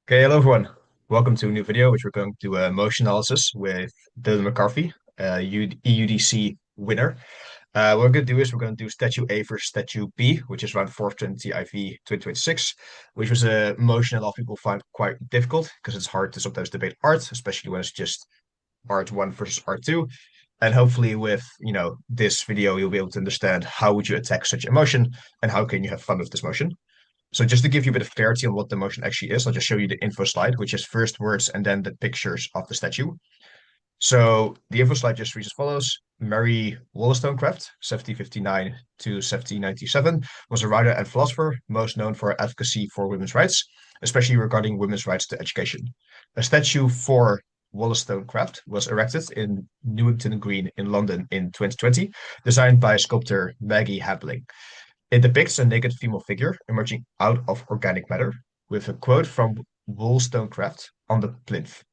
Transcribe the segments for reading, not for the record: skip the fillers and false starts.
Okay, hello everyone. Welcome to a new video, which we're going to do a motion analysis with Dylan McCarthy, EUDC winner. What we're going to do is we're going to do statue A versus statue B, which is around 4th Trinity IV 2026, which was a motion a lot of people find quite difficult because it's hard to sometimes debate art, especially when it's just art one versus art two. And hopefully with, this video, you'll be able to understand how would you attack such emotion and how can you have fun with this motion. So just to give you a bit of clarity on what the motion actually is, I'll just show you the info slide, which is first words and then the pictures of the statue. So the info slide just reads as follows. Mary Wollestonecraft, 1759 to 1797, was a writer and philosopher, most known for advocacy for women's rights, especially regarding women's rights to education. A statue for Wollstonecraft was erected in Newington Green in London in 2020, designed by sculptor Maggi Hambling. It depicts a naked female figure emerging out of organic matter, with a quote from Wollstonecraft on the plinth.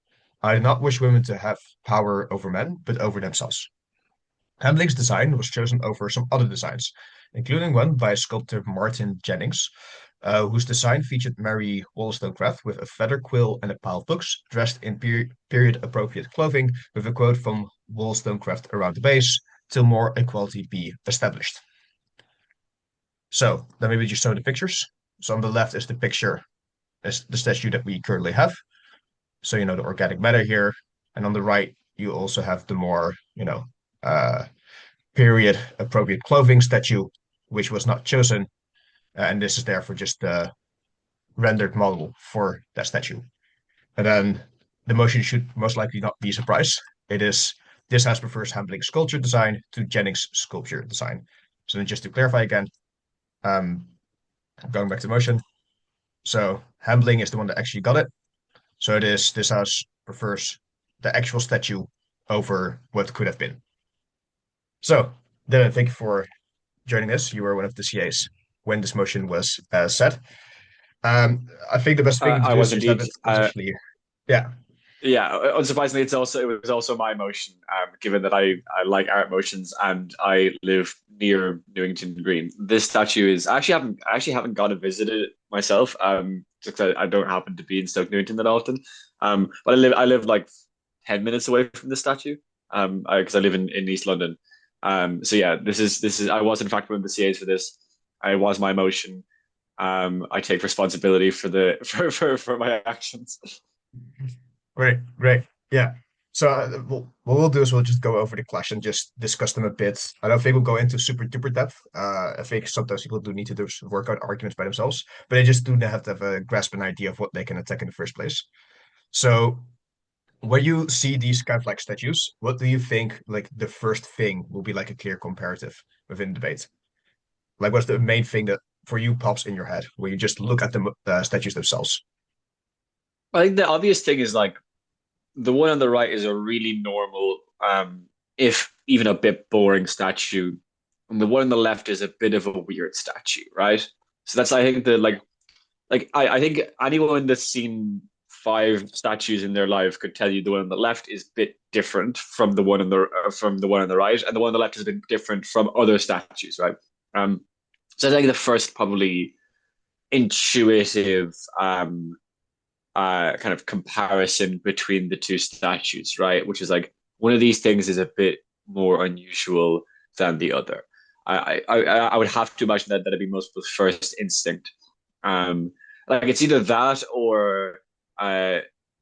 I do not wish women to have power over men, but over themselves. Hambling's design was chosen over some other designs, including one by sculptor Martin Jennings, whose design featured Mary Wollestonecraft with a feather quill and a pile of books, dressed in period-appropriate clothing, with a quote from Wollstonecraft around the base, till more equality be established. So then maybe just show the pictures. So on the left is the picture, is the statue that we currently have. So, the organic matter here. And on the right, you also have the more, period appropriate clothing statue, which was not chosen. And this is there for just the rendered model for that statue. And then the motion should most likely not be a surprise. This has prefers Hambling Sculpture Design to Jennings Sculpture Design. So then just to clarify again, um, going back to motion. So Hambling is the one that actually got it. So this house prefers the actual statue over what could have been. So then thank you for joining us. You were one of the CAs when this motion was set. I think the best thing to I do is was just have indeed. it officially. Yeah. Yeah, unsurprisingly, it was also my motion. Given that I like art motions and I live near Newington Green. This statue is I actually haven't gone to visit it myself. Just 'cause I don't happen to be in Stoke Newington that often. But I live like 10 minutes away from the statue. Because I live in East London. So yeah, this is I was in fact one of the CAs for this. I was my motion. I take responsibility for the for my actions. Great, great. Yeah. So what we'll do is we'll just go over the clash and just discuss them a bit. I don't think we'll go into super duper depth. I think sometimes people do need to do work out arguments by themselves, but they just do have to have a grasp an idea of what they can attack in the first place. So when you see these kind of like statues, what do you think like the first thing will be like a clear comparative within debate? Like what's the main thing that for you pops in your head when you just look at the statues themselves? I think the obvious thing is like the one on the right is a really normal, if even a bit boring statue, and the one on the left is a bit of a weird statue, right? So that's I think the I think anyone that's seen five statues in their life could tell you the one on the left is a bit different from the one on the one on the right, and the one on the left is a bit different from other statues, right? Um, so I think the first probably intuitive kind of comparison between the two statues, right? Which is like one of these things is a bit more unusual than the other. I would have to imagine that that'd be most people's first instinct. Like it's either that or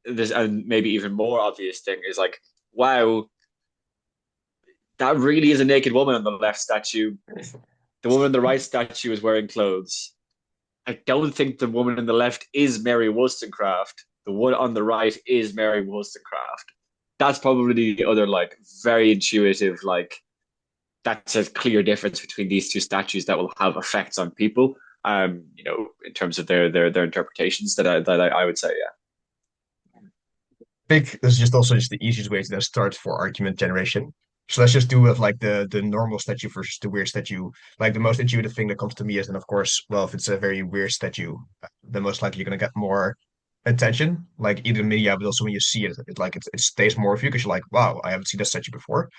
this, and maybe even more obvious thing is like, wow, that really is a naked woman on the left statue. The woman on the right statue is wearing clothes. I don't think the woman on the left is Mary Wollstonecraft. The one on the right is Mary Wollstonecraft. That's probably the other like very intuitive like that's a clear difference between these two statues that will have effects on people. In terms of their interpretations that I would say, yeah. Think this is just also just the easiest way to then start for argument generation. So let's just do with like the normal statue versus the weird statue. Like the most intuitive thing that comes to me is then of course, well, if it's a very weird statue, then most likely you're gonna get more attention, like either in media, but also when you see it, it stays more with you because you're like, wow, I haven't seen that statue before.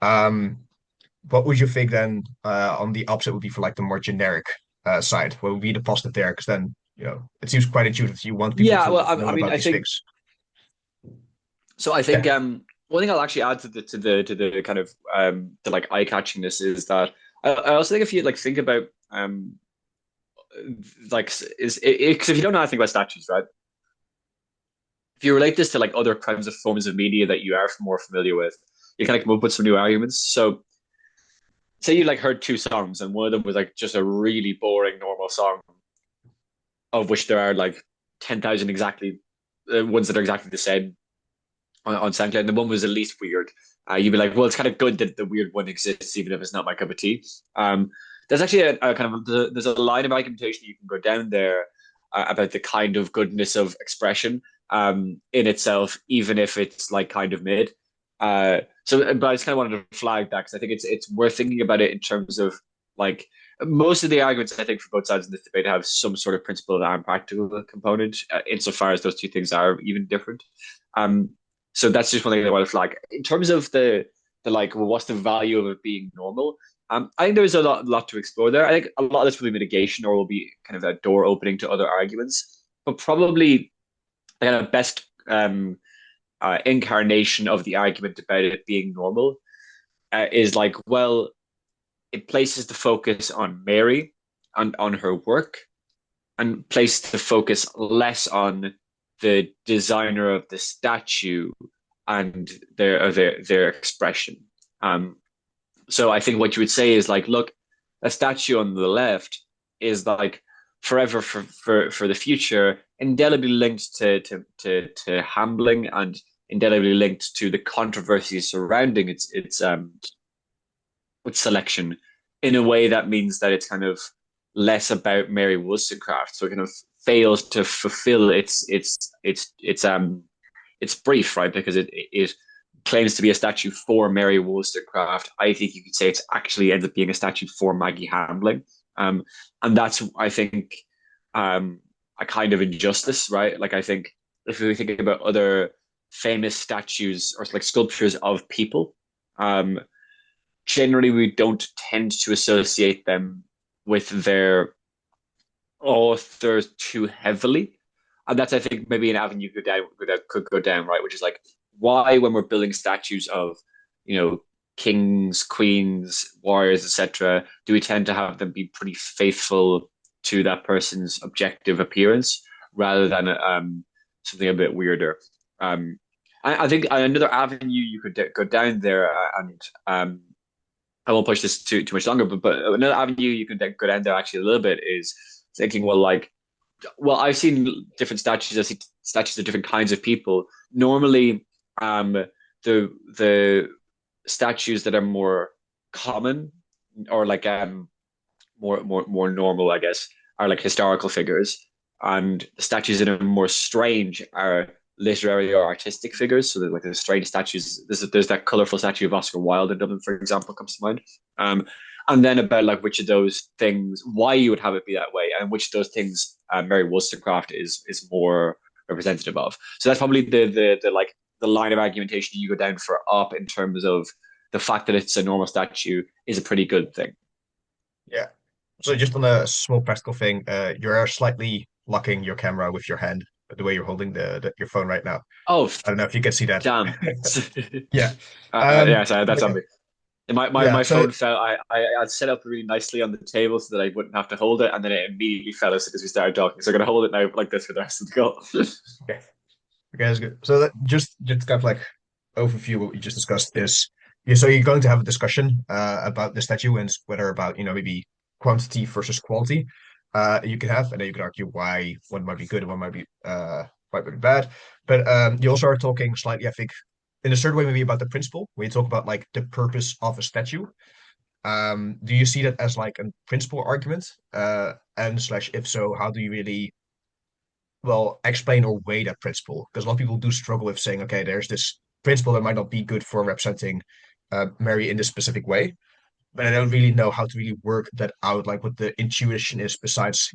Um, what would you think then on the opposite would be for like the more generic side? What would be the positive there? Because then it seems quite intuitive. You want people Yeah, to well, I know mean, about I these think things. so. I think Yeah. one thing I'll actually add to the kind of the like eye catchiness is that I also think if you like think about like is it because if you don't know anything about statues, right? If you relate this to like other kinds of forms of media that you are more familiar with, you kind of come up with some new arguments. So say you like heard two songs and one of them was like just a really boring normal song of which there are like 10,000 exactly ones that are exactly the same on SoundCloud, and the one was the least weird. You'd be like, well, it's kind of good that the weird one exists, even if it's not my cup of tea. There's actually a kind of there's a line of argumentation you can go down there about the kind of goodness of expression in itself, even if it's like kind of mid. But I just kind of wanted to flag that because I think it's worth thinking about it in terms of like most of the arguments I think for both sides of this debate have some sort of principle and practical component, insofar as those two things are even different. Um, so that's just one thing I want to flag. In terms of the like, well, what's the value of it being normal? I think there's a lot to explore there. I think a lot of this will be mitigation or will be kind of a door opening to other arguments, but probably the kind of best incarnation of the argument about it being normal is like, well, it places the focus on Mary and on her work and placed the focus less on the designer of the statue and their expression. Um, so I think what you would say is like, look, a statue on the left is like forever for the future, indelibly linked to Hambling and indelibly linked to the controversy surrounding its selection in a way that means that it's kind of less about Mary Wollstonecraft. So it kind of fails to fulfill its brief, right? Because it claims to be a statue for Mary Wollstonecraft. I think you could say it's actually ends up being a statue for Maggi Hambling. And that's, I think, a kind of injustice, right? Like, I think if we think about other famous statues or like sculptures of people, um, generally we don't tend to associate them with their authors too heavily. And that's, I think, maybe an avenue could go down, right? Which is like, why, when we're building statues of, kings, queens, warriors, etc., do we tend to have them be pretty faithful to that person's objective appearance rather than something a bit weirder? I think another avenue you could go down there, and I won't push this too much longer, but another avenue you can go down there actually a little bit is thinking, well, like, well, I've seen different statues. I've seen statues of different kinds of people. Normally, the statues that are more common or like more normal, I guess, are like historical figures, and the statues that are more strange are literary or artistic figures. So like the strange statues. There's that colorful statue of Oscar Wilde in Dublin, for example, comes to mind. Um, and then about like which of those things, why you would have it be that way, and which of those things Mary Wollstonecraft is more representative of. So that's probably the like the line of argumentation you go down for up in terms of the fact that it's a normal statue is a pretty good thing. Yeah. So just on a small practical thing, you're slightly locking your camera with your hand, the way you're holding your phone right now. Oh, I don't know if you can see that. damn. Yeah. Yeah, sorry, that's on Okay. me. My Yeah. So phone fell. I'd set up really nicely on the table so that I wouldn't have to hold it, and then it immediately fell as soon as we started talking. So I'm gonna hold it now like this for the rest of the call. okay. Okay, that's good. So that just kind of like overview what we just discussed is yeah, so you're going to have a discussion about the statue and whether about, maybe quantity versus quality you can have, and then you can argue why one might be good and one might be bad. But you also are talking slightly, I think, in a certain way, maybe about the principle, when you talk about like the purpose of a statue. Do you see that as like a principal argument? And slash if so, how do you really well explain or weigh that principle? Because a lot of people do struggle with saying, okay, there's this principle that might not be good for representing Mary in this specific way, but I don't really know how to really work that out, like what the intuition is besides,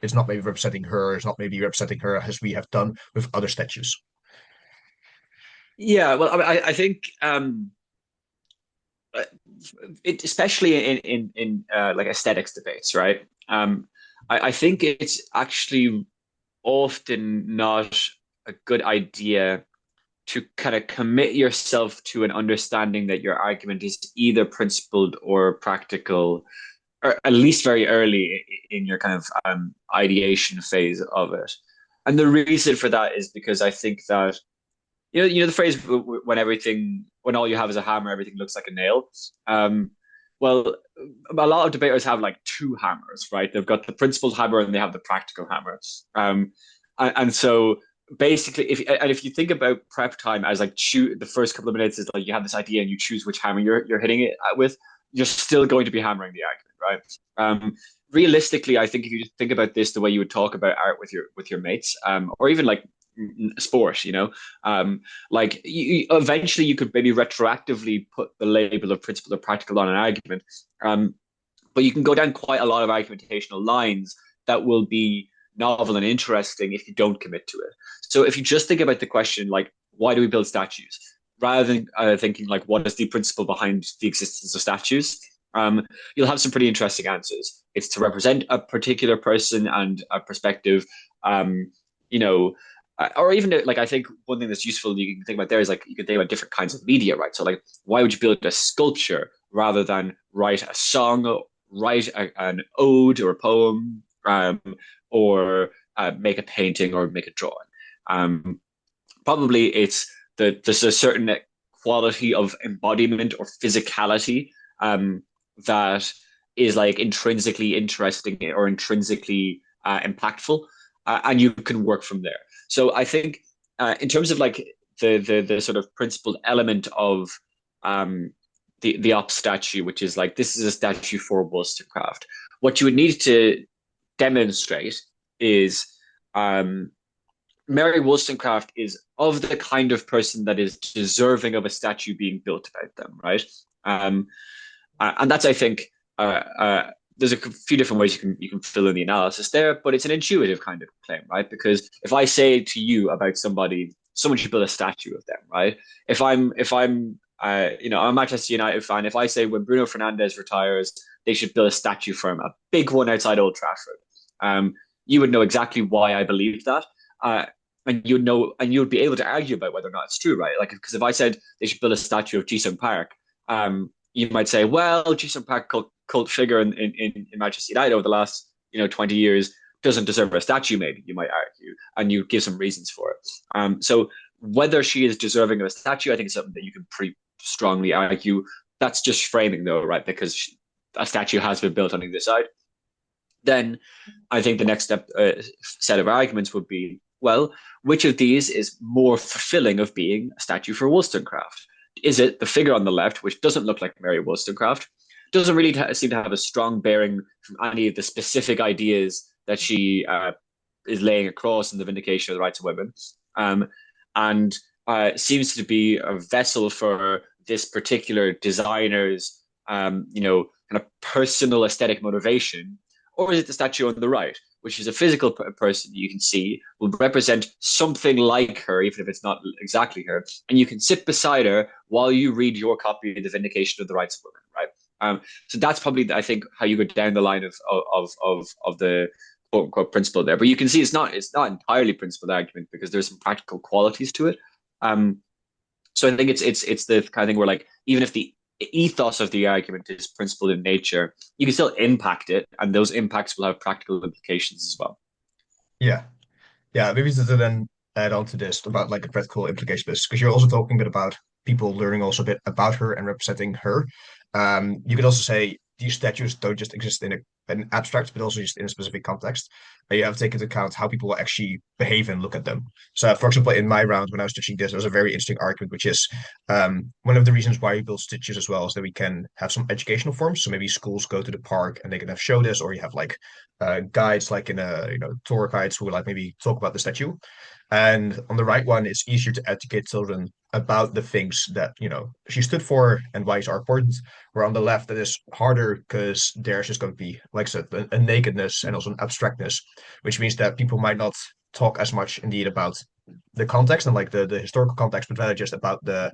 it's not maybe representing her, it's not maybe representing her as we have done with other statues. Yeah, well, I think it, especially in like aesthetics debates, right? I think it's actually often not a good idea to kind of commit yourself to an understanding that your argument is either principled or practical, or at least very early in your kind of ideation phase of it. And the reason for that is because I think that the phrase when when all you have is a hammer, everything looks like a nail. Um, well, a lot of debaters have like two hammers, right? They've got the principled hammer and they have the practical hammer. And so basically, if you think about prep time as like the first couple of minutes is like you have this idea and you choose which hammer you're hitting it with, you're still going to be hammering the argument, right? Realistically, I think if you think about this the way you would talk about art with your mates, or even like sport, like eventually you could maybe retroactively put the label of principle or practical on an argument, but you can go down quite a lot of argumentational lines that will be novel and interesting if you don't commit to it. So if you just think about the question like why do we build statues, rather than thinking like what is the principle behind the existence of statues, you'll have some pretty interesting answers. It's to represent a particular person and a perspective, you know, or even like I think one thing that's useful you can think about there is like you can think about different kinds of media, right? So like why would you build a sculpture rather than write a song, write an ode or a poem, or make a painting or make a drawing? Um, Probably it's there's a certain quality of embodiment or physicality that is like intrinsically interesting or intrinsically impactful, and you can work from there. So I think in terms of like the sort of principled element of um, the op statue, which is like this is a statue for Wollstonecraft. What you would need to demonstrate is Mary Wollstonecraft is of the kind of person that is deserving of a statue being built about them, right? Um, and that's, I think, there's a few different ways you can fill in the analysis there, but it's an intuitive kind of claim, right? Because if I say to you about somebody, someone should build a statue of them, right? If I'm a Manchester United fan, if I say when Bruno Fernandes retires, they should build a statue for him, a big one outside Old Trafford. You would know exactly why I believe that. And you'd know, and you'd be able to argue about whether or not it's true, right? Like, because if I said they should build a statue of Jisung Park, you might say, well, Jisung Park cult figure in Manchester United over the last 20 years doesn't deserve a statue. Maybe you might argue, and you give some reasons for it. So whether she is deserving of a statue, I think is something that you can pretty strongly argue. That's just framing, though, right? Because a statue has been built on either side. Then I think the next set of arguments would be, well, which of these is more fulfilling of being a statue for Wollstonecraft? Is it the figure on the left, which doesn't look like Mary Wollstonecraft, doesn't really seem to have a strong bearing from any of the specific ideas that she is laying across in the vindication of the rights of women, and seems to be a vessel for this particular designer's, kind of personal aesthetic motivation? Or is it the statue on the right, which is a physical person you can see, will represent something like her, even if it's not exactly her, and you can sit beside her while you read your copy of the Vindication of the Rights of Women, right? So that's probably, I think, how you go down the line of the quote unquote principle there. But you can see it's not entirely principled argument because there's some practical qualities to it. So I think it's the kind of thing where like even if the ethos of the argument is principled in nature, you can still impact it, and those impacts will have practical implications as well. Yeah. Yeah, maybe to then add on to this about like the practical implications of this, because you're also talking a bit about people learning also a bit about her and representing her. You could also say these statues don't just exist in an abstract, but also just in a specific context. And you have to take into account how people will actually behave and look at them. So, for example, in my round when I was teaching this, there was a very interesting argument, which is one of the reasons why we build statues as well is that we can have some educational forms. So maybe schools go to the park and they can have show this, or you have like guides like in a tour guides who like maybe talk about the statue. And on the right one, it's easier to educate children about the things that she stood for and why it's are important. Where on the left, that is harder because there's just going to be, like I said, a nakedness and also an abstractness, which means that people might not talk as much indeed about the context and like the historical context, but rather just about the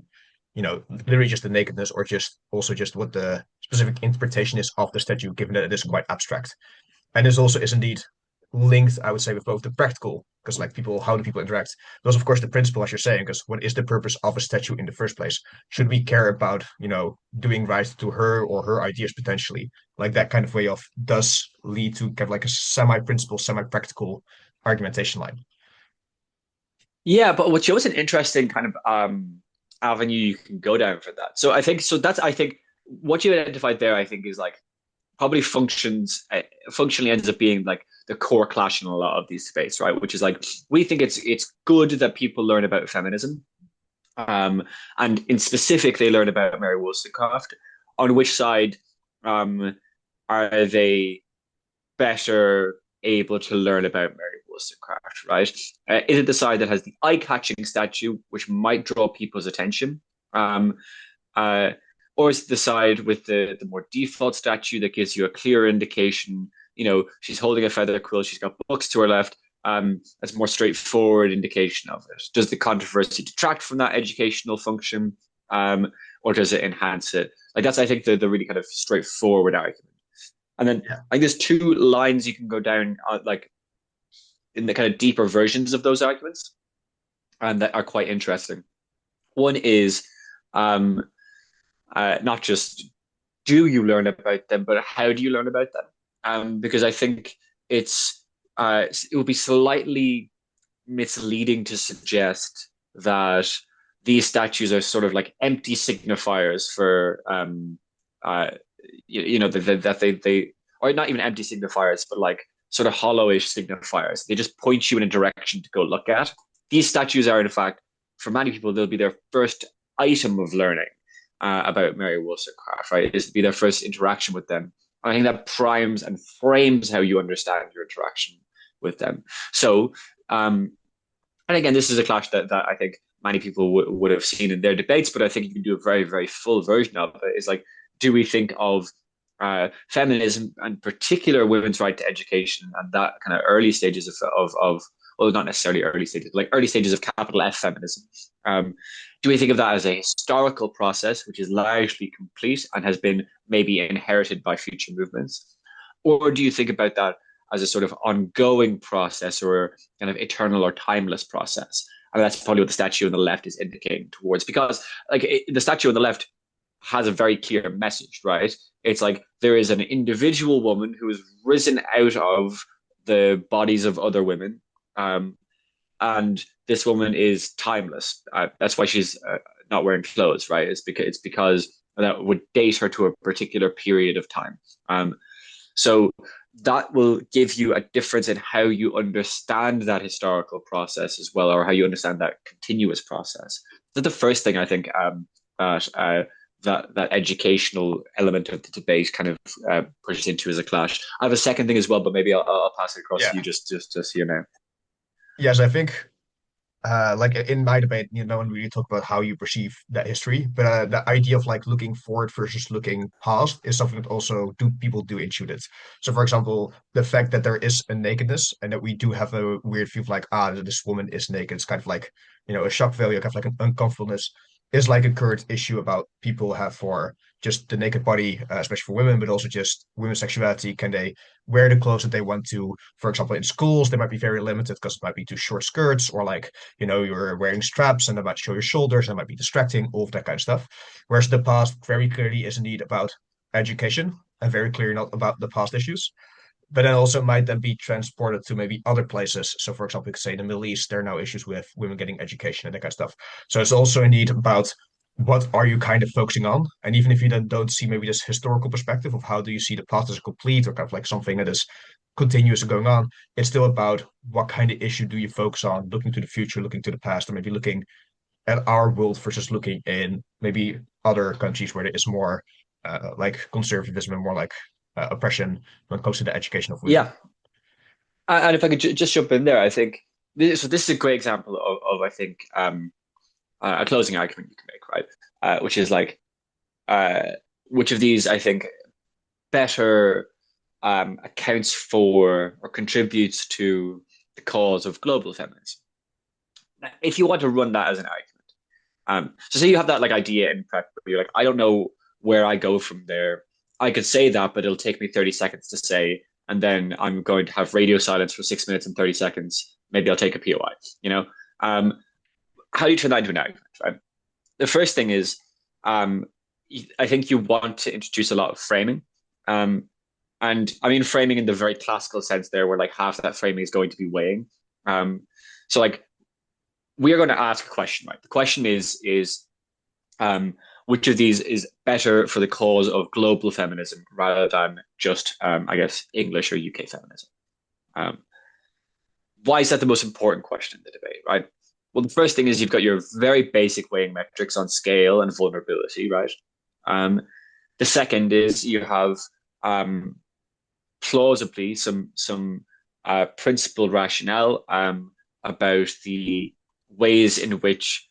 literally just the nakedness or just also just what the specific interpretation is of the statue, given that it is quite abstract. And this also is indeed linked, I would say, with both the practical, because like people, how do people interact? But also, of course, the principle, as you're saying, because what is the purpose of a statue in the first place? Should we care about, doing right to her or her ideas potentially? Like that kind of way of does lead to kind of like a semi-principle, semi-practical argumentation line. Yeah, but what shows an interesting kind of avenue you can go down for that. So I think so that's I think what you identified there, I think, is like probably functionally ends up being like the core clash in a lot of these debates, right? Which is like we think it's good that people learn about feminism, um, and in specific they learn about Mary Wollstonecraft. On which side um, are they better able to learn about Mary Wollstonecraft, right? Is it the side that has the eye-catching statue, which might draw people's attention? Um, uh, or is it the side with the more default statue that gives you a clear indication? She's holding a feather quill, she's got books to her left. That's a more straightforward indication of it. Does the controversy detract from that educational function, or does it enhance it? Like that's, I think, the really kind of straightforward argument. And then Yeah. I think there's two lines you can go down, like in the kind of deeper versions of those arguments, and that are quite interesting. One is um, not just do you learn about them, but how do you learn about them? Because I think it would be slightly misleading to suggest that these statues are sort of like empty signifiers for uh, that they or not even empty signifiers, but like sort of hollowish signifiers. They just point you in a direction to go look at. These statues are, in fact, for many people, they'll be their first item of learning about Mary Wollstonecraft, right? This will be their first interaction with them. I think that primes and frames how you understand your interaction with them. So, and again, this is a clash that I think many people would have seen in their debates, but I think you can do a very, very full version of it. It's like, do we think of feminism and particular women's right to education and that kind of early stages of well, not necessarily early stages, like early stages of capital F feminism. Do we think of that as a historical process, which is largely complete and has been maybe inherited by future movements? Or do you think about that as a sort of ongoing process or kind of eternal or timeless process? And that's probably what the statue on the left is indicating towards, because like the statue on the left has a very clear message, right? It's like there is an individual woman who has risen out of the bodies of other women, um, and this woman is timeless. That's why she's not wearing clothes, right? It's because that would date her to a particular period of time. So that will give you a difference in how you understand that historical process as well, or how you understand that continuous process. So the first thing I think that that educational element of the debate kind of pushes into as a clash. I have a second thing as well, but maybe I'll pass it across to you Yeah. just here now. Yes, I think like in my debate, no one really talked about how you perceive that history, but the idea of like looking forward versus looking past is something that also do people do intuit it. So, for example, the fact that there is a nakedness and that we do have a weird view of like, this woman is naked, it's kind of like, a shock value, kind of like an uncomfortableness is like a current issue about people have for just the naked body, especially for women, but also just women's sexuality. Can they wear the clothes that they want to? For example, in schools, they might be very limited because it might be too short skirts or like you're wearing straps and that might show your shoulders and that might be distracting, all of that kind of stuff. Whereas the past very clearly is indeed about education and very clearly not about the past issues. But then also might then be transported to maybe other places. So, for example, you could say in the Middle East, there are now issues with women getting education and that kind of stuff. So it's also indeed about what are you kind of focusing on? And even if you then don't see maybe this historical perspective of how do you see the past as a complete or kind of like something that is continuous and going on, it's still about what kind of issue do you focus on, looking to the future, looking to the past, or maybe looking at our world versus looking in maybe other countries where there is more like conservatism and more like oppression when it comes to the education of women. Yeah, and if I could just jump in there, I think this is a great example of I think a closing argument you can make, right? Which is like uh, which of these I think better accounts for or contributes to the cause of global feminism. If you want to run that as an argument, so say you have that like idea in prep, where you're like, I don't know where I go from there. I could say that, but it'll take me 30 seconds to say, and then I'm going to have radio silence for 6 minutes and 30 seconds. Maybe I'll take a POI, you know? Um, how do you turn that into an argument, right? The first thing is, um, I think you want to introduce a lot of framing. Um, and I mean framing in the very classical sense there, where like half that framing is going to be weighing. Um, so like we are going to ask a question, right? The question is um, which of these is better for the cause of global feminism rather than just, I guess, English or UK feminism? Um, why is that the most important question in the debate, right? Well, the first thing is you've got your very basic weighing metrics on scale and vulnerability, right? Um, the second is you have um, plausibly some principled rationale about the ways in which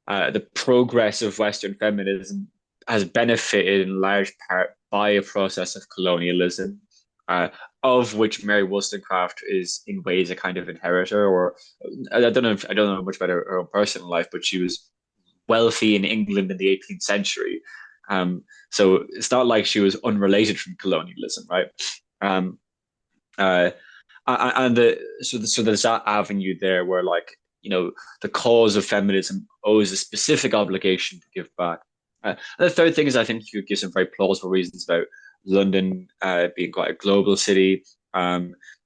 the progress of Western feminism has benefited in large part by a process of colonialism, uh, of which Mary Wollstonecraft is in ways a kind of inheritor. Or I don't know much about her own personal life, but she was wealthy in England in the 18th century. So it's not like she was unrelated from colonialism, right? Um, uh, and so there's that avenue there where like the cause of feminism owes a specific obligation to give back. And the third thing is I think you could give some very plausible reasons about London being quite a global city,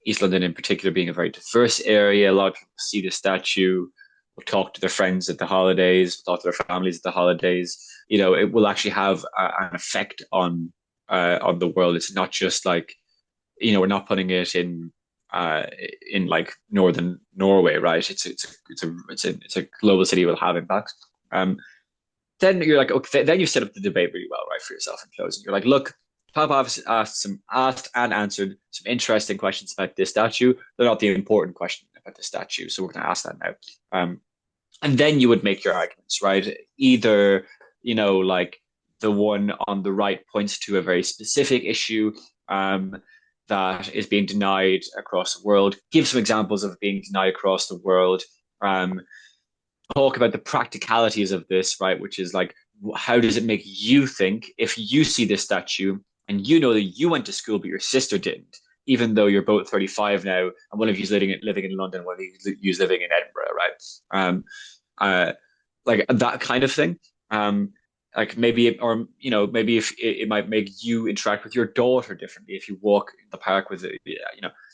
East London in particular being a very diverse area. A lot of people see the statue, will talk to their friends at the holidays, will talk to their families at the holidays. It will actually have an effect on the world. It's not just like we're not putting it uh, in like northern Norway, right? It's a global city will have impacts. Then you're like, okay, then you set up the debate really well, right, for yourself in closing. You're like, look, Pop asked and answered some interesting questions about this statue. They're not the important question about the statue, so we're going to ask that now. And then you would make your arguments, right? Either like the one on the right points to a very specific issue, that is being denied across the world. Give some examples of being denied across the world. Um, talk about the practicalities of this, right? Which is like, how does it make you think if you see this statue and you know that you went to school but your sister didn't, even though you're both 35 now and one of you's living in London, one of you's living in Edinburgh, right? Uh, like that kind of thing. Like maybe, or maybe if it might make you interact with your daughter differently if you walk in the park with it,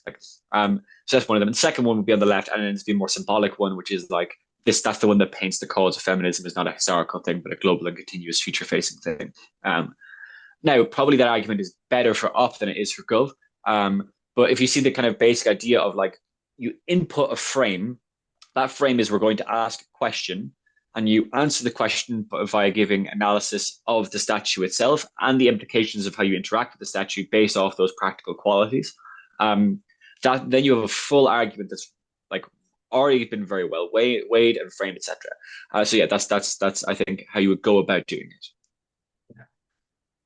like so that's one of them. And the second one would be on the left, and then it's the more symbolic one, which is like this. That's the one that paints the cause of feminism as not a historical thing, but a global and continuous future-facing thing. Now, probably that argument is better for up than it is for gov. But if you see the kind of basic idea of like you input a frame, that frame is we're going to ask a question and you answer the question via giving analysis of the statue itself and the implications of how you interact with the statue based off those practical qualities. That then you have a full argument that's like already been very well weighed and framed, etc. So yeah, that's I think how you would go about doing it.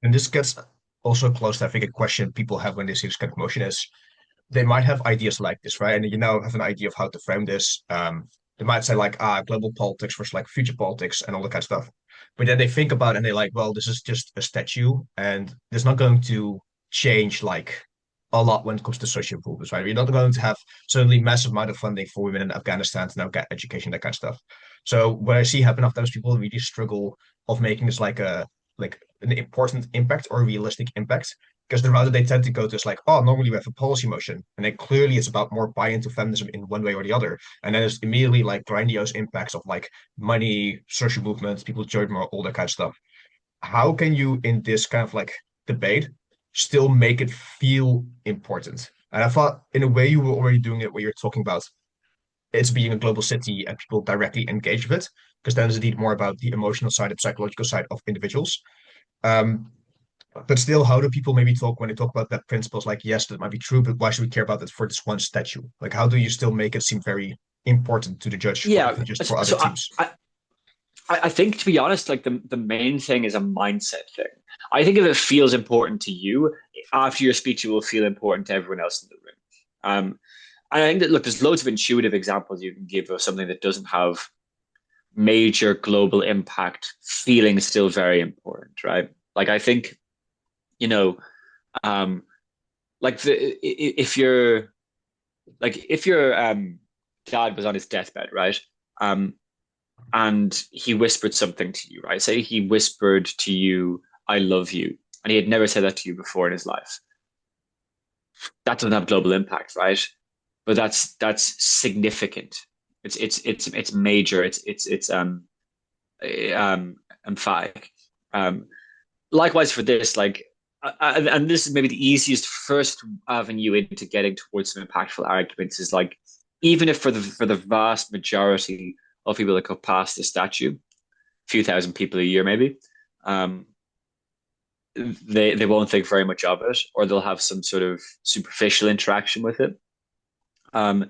And this gets also close to, I think, a question people have when they see this kind of motion is they might have ideas like this, right? And you now have an idea of how to frame this. They might say like, global politics versus like future politics and all that kind of stuff. But then they think about it and they're like, well, this is just a statue and it's not going to change like a lot when it comes to social improvements, right? We're not going to have suddenly massive amount of funding for women in Afghanistan to now get education, that kind of stuff. So what I see happen often is people really struggle of making this like an important impact or a realistic impact. Because the route they tend to go to is like, oh, normally we have a policy motion, and then clearly it's about more buy into feminism in one way or the other, and then it's immediately like grandiose impacts of like money, social movements, people join more, all that kind of stuff. How can you, in this kind of like debate, still make it feel important? And I thought, in a way, you were already doing it where you're talking about it's being a global city and people directly engage with it, because then it's indeed more about the emotional side and psychological side of individuals. Um, but still, how do people maybe talk when they talk about that principles? Like, yes, that might be true, but why should we care about it for this one statue? Like, how do you still make it seem very important to the judge or Yeah, even just for other so teams? I think to be honest, like the main thing is a mindset thing. I think if it feels important to you, after your speech, it will feel important to everyone else in the room. And I think that look, there's loads of intuitive examples you can give of something that doesn't have major global impact, feeling still very important, right? Like I think, you know, um, like if you're if your dad was on his deathbed, right? Um, and he whispered something to you, right? Say he whispered to you, "I love you," and he had never said that to you before in his life. That doesn't have global impact, right? But that's significant. It's major. It's emphatic. Um, Likewise for this, and this is maybe the easiest first avenue into getting towards some impactful arguments is like, even if for the vast majority of people that go past the statue, a few thousand people a year maybe, um, they won't think very much of it, or they'll have some sort of superficial interaction with it. Um,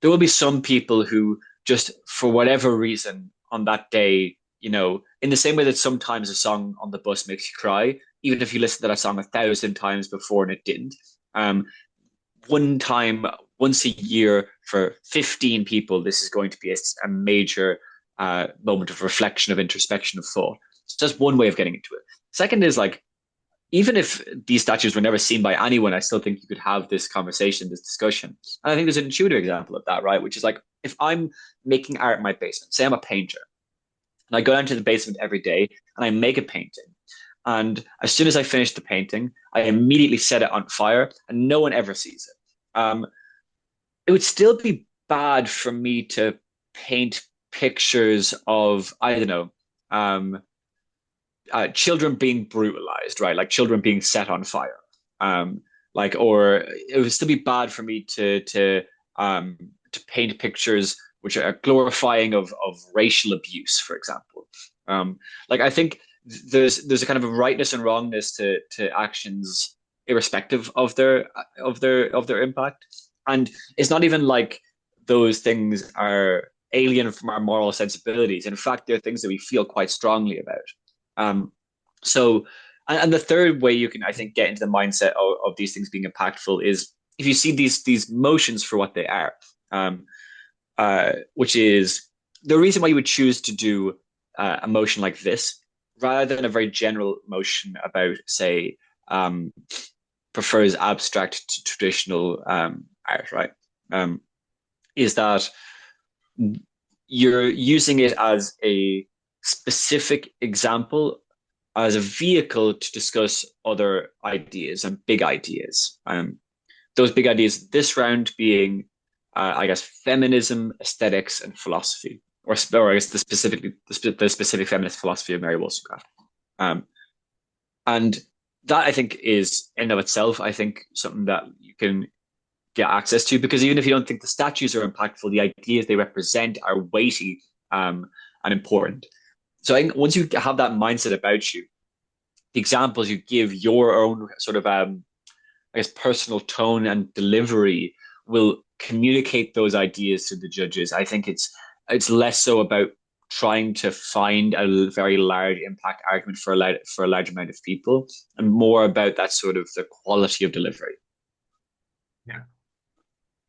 there will be some people who just for whatever reason on that day, in the same way that sometimes a song on the bus makes you cry, even if you listen to that song 1,000 times before and it didn't. Um, one time, once a year for 15 people, this is going to be a major moment of reflection, of introspection, of thought. It's just one way of getting into it. Second is like, even if these statues were never seen by anyone, I still think you could have this conversation, this discussion. And I think there's an intuitive example of that, right? Which is like, if I'm making art in my basement, say I'm a painter, and I go down to the basement every day and I make a painting. And as soon as I finish the painting, I immediately set it on fire and no one ever sees it. It would still be bad for me to paint pictures of, I don't know, children being brutalized, right? Like children being set on fire. Or it would still be bad for me to paint pictures which are glorifying of racial abuse, for example. I think there's a kind of a rightness and wrongness to actions irrespective of their impact. And it's not even like those things are alien from our moral sensibilities. In fact, they're things that we feel quite strongly about. Um, so, and the third way you can, I think, get into the mindset of these things being impactful is if you see these motions for what they are, which is the reason why you would choose to do a motion like this rather than a very general motion about, say, prefers abstract to traditional art, right? Is that you're using it as a specific example, as a vehicle to discuss other ideas and big ideas. Those big ideas this round being, I guess, feminism, aesthetics, and philosophy, or I guess the specific feminist philosophy of Mary Wollestonecraft. And that I think is in and of itself, I think something that you can get access to, because even if you don't think the statues are impactful, the ideas they represent are weighty and important. So I think once you have that mindset about you, the examples you give, your own sort of, I guess, personal tone and delivery will communicate those ideas to the judges. I think it's less so about trying to find a very large impact argument for a large amount of people, and more about that sort of the quality of delivery. Yeah.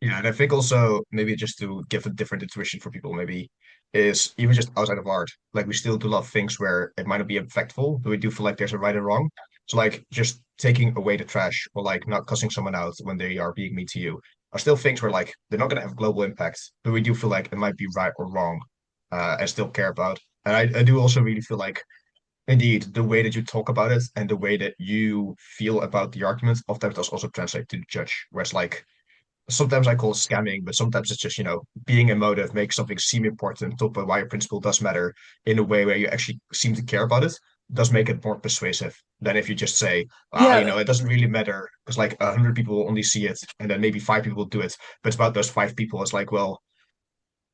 Yeah, and I think also maybe just to give a different intuition for people, maybe is even just outside of art. Like we still do a lot of things where it might not be impactful, but we do feel like there's a right and wrong. So like just taking away the trash or like not cussing someone out when they are being mean to you are still things where like they're not gonna have global impact, but we do feel like it might be right or wrong, and still care about. And I do also really feel like indeed the way that you talk about it and the way that you feel about the argument often does also translate to the judge. Whereas like sometimes I call it scamming, but sometimes it's just, being emotive, make something seem important, talk about why a principle does matter in a way where you actually seem to care about it, does make it more persuasive than if you just say, Yeah, it doesn't really matter because like 100 people will only see it and then maybe 5 people will do it. But it's about those 5 people. It's like, well,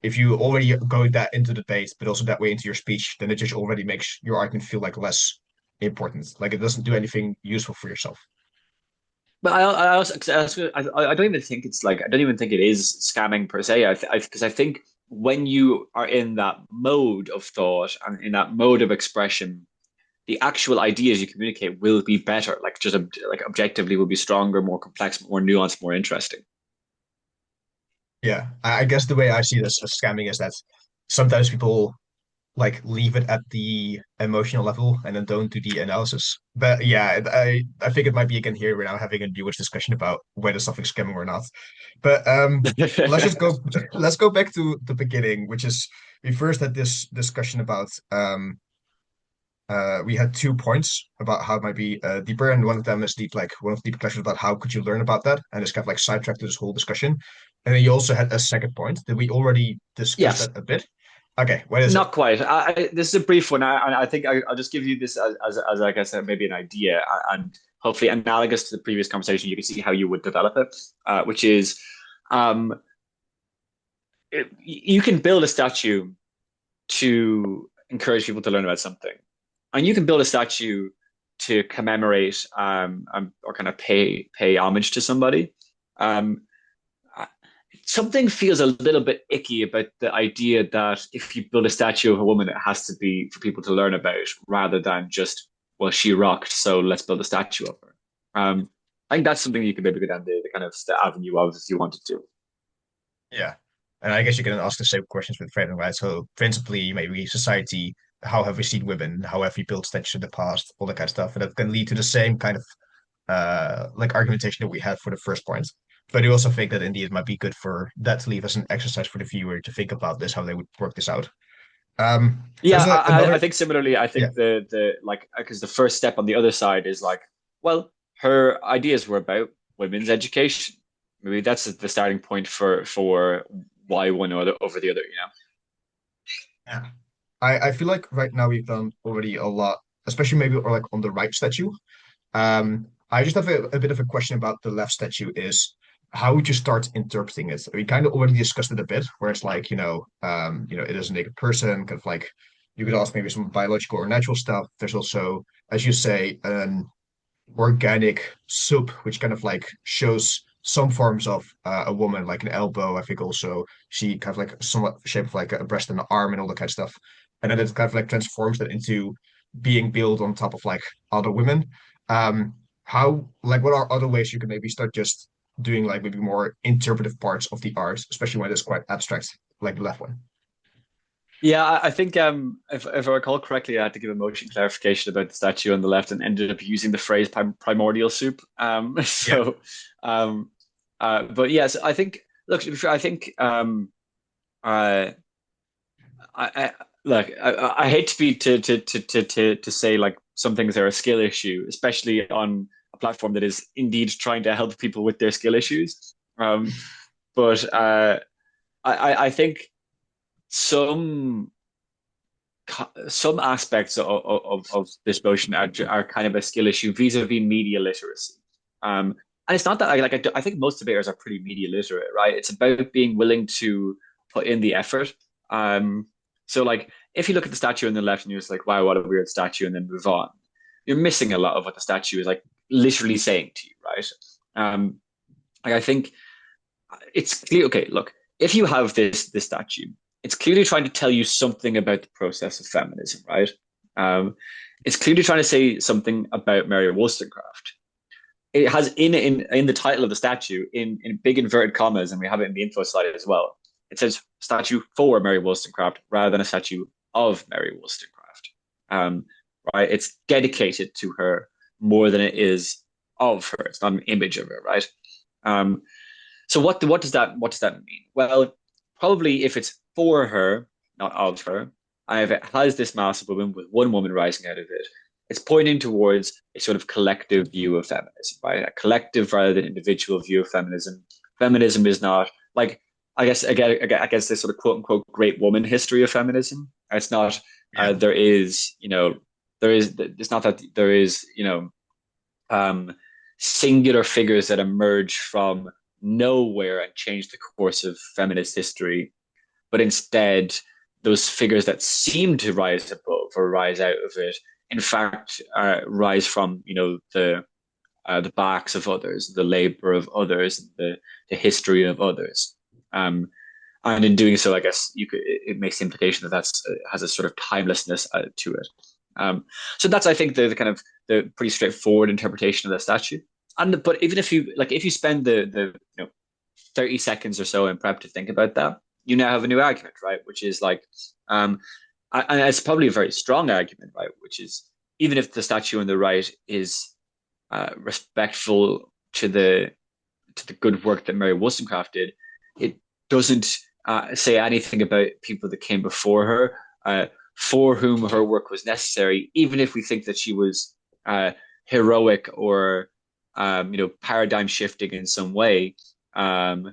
if you already go that into the debate, but also that way into your speech, then it just already makes your argument feel like less important. Like it doesn't do anything useful for yourself. but I also, 'cause I don't even think it's like, I don't even think it is scamming per se. Because I think when you are in that mode of thought and in that mode of expression, the actual ideas you communicate will be better. Like just like objectively will be stronger, more complex, more nuanced, more interesting. Yeah, I guess the way I see this as scamming is that sometimes people like leave it at the emotional level and then don't do the analysis. But yeah, I think it might be again here we're now having a newish discussion about whether something's coming or not. But let's just go let's go back to the beginning, which is we first had this discussion about we had 2 points about how it might be deeper, and one of them is deep, like one of the deep questions about how could you learn about that, and it's kind of like sidetracked to this whole discussion. And then you also had a second point. Did we already discuss Yes, that a bit? Okay, what is it? not quite. This is a brief one. I think I'll just give you this as like I said, maybe an idea, and hopefully analogous to the previous conversation, you can see how you would develop it, which is um, you can build a statue to encourage people to learn about something, and you can build a statue to commemorate or kind of pay homage to somebody. Um, Something feels a little bit icky about the idea that if you build a statue of a woman, it has to be for people to learn about rather than just, well, she rocked, so let's build a statue of her. I think that's something you could maybe go down the kind of the avenue of if you wanted to. Yeah. And I guess you can ask the same questions with framing, right? So principally, maybe society, how have we seen women? How have we built statues in the past? All that kind of stuff. And that can lead to the same kind of like argumentation that we had for the first point. But I do also think that indeed it might be good for that to leave as an exercise for the viewer to think about this, how they would work this out. Yeah, There's I another, think similarly. I yeah, think the like because the first step on the other side is like, well, her ideas were about women's education. Maybe that's the starting point for why one over the other. You know. yeah. I feel like right now we've done already a lot, especially maybe or like on the right statue. I just have a bit of a question about the left statue is how would you start interpreting it? We kind of already discussed it a bit, where it's like, it is a naked person, kind of like you could ask maybe some biological or natural stuff. There's also, as you say, an organic soup, which kind of like shows some forms of a woman, like an elbow. I think also she kind of like somewhat shape of like a breast and an arm and all that kind of stuff. And then it kind of like transforms that into being built on top of like other women. How like what are other ways you can maybe start just doing like maybe more interpretive parts of the art, especially when it's quite abstract, like the left one? Yeah, I think if I recall correctly, I had to give a motion clarification about the statue on the left and ended up using the phrase primordial soup. Yeah. Um, but yes, I think look, to be fair, I think uh, I look, I hate to be to say like some things are a skill issue, especially on a platform that is indeed trying to help people with their skill issues. But I think some some aspects of this motion are kind of a skill issue vis-a-vis media literacy. And it's not that I think most debaters are pretty media literate, right? It's about being willing to put in the effort. Um, so like if you look at the statue on the left and you're just like, wow, what a weird statue, and then move on, you're missing a lot of what the statue is like literally saying to you, right? Like I think it's clear. Okay, look, if you have this statue, it's clearly trying to tell you something about the process of feminism, right? Um, it's clearly trying to say something about Mary Wollstonecraft. It has in the title of the statue in big inverted commas, and we have it in the info slide as well. It says statue for Mary Wollstonecraft rather than a statue of Mary Wollstonecraft. Um, right? It's dedicated to her more than it is of her. It's not an image of her, right? Um, so what does that mean? Well, probably if it's for her, not of her, and if it has this mass of women with one woman rising out of it, it's pointing towards a sort of collective view of feminism, right? A collective rather than individual view of feminism. Feminism is not like I guess this sort of quote unquote great woman history of feminism. It's not Yeah. there is there is it's not that there is um, singular figures that emerge from nowhere and change the course of feminist history, but instead those figures that seem to rise above or rise out of it, in fact, rise from the backs of others, the labor of others, the history of others. And in doing so, I guess it makes the implication that that's has a sort of timelessness to it. So that's I think the kind of the pretty straightforward interpretation of the statue. And but even if you spend the 30 seconds or so in prep to think about that, you now have a new argument, right? Which is like, um, and it's probably a very strong argument, right? Which is even if the statue on the right is respectful to the good work that Mary Wollstonecraft did, it doesn't say anything about people that came before her, for whom her work was necessary, even if we think that she was heroic or paradigm shifting in some way. Um,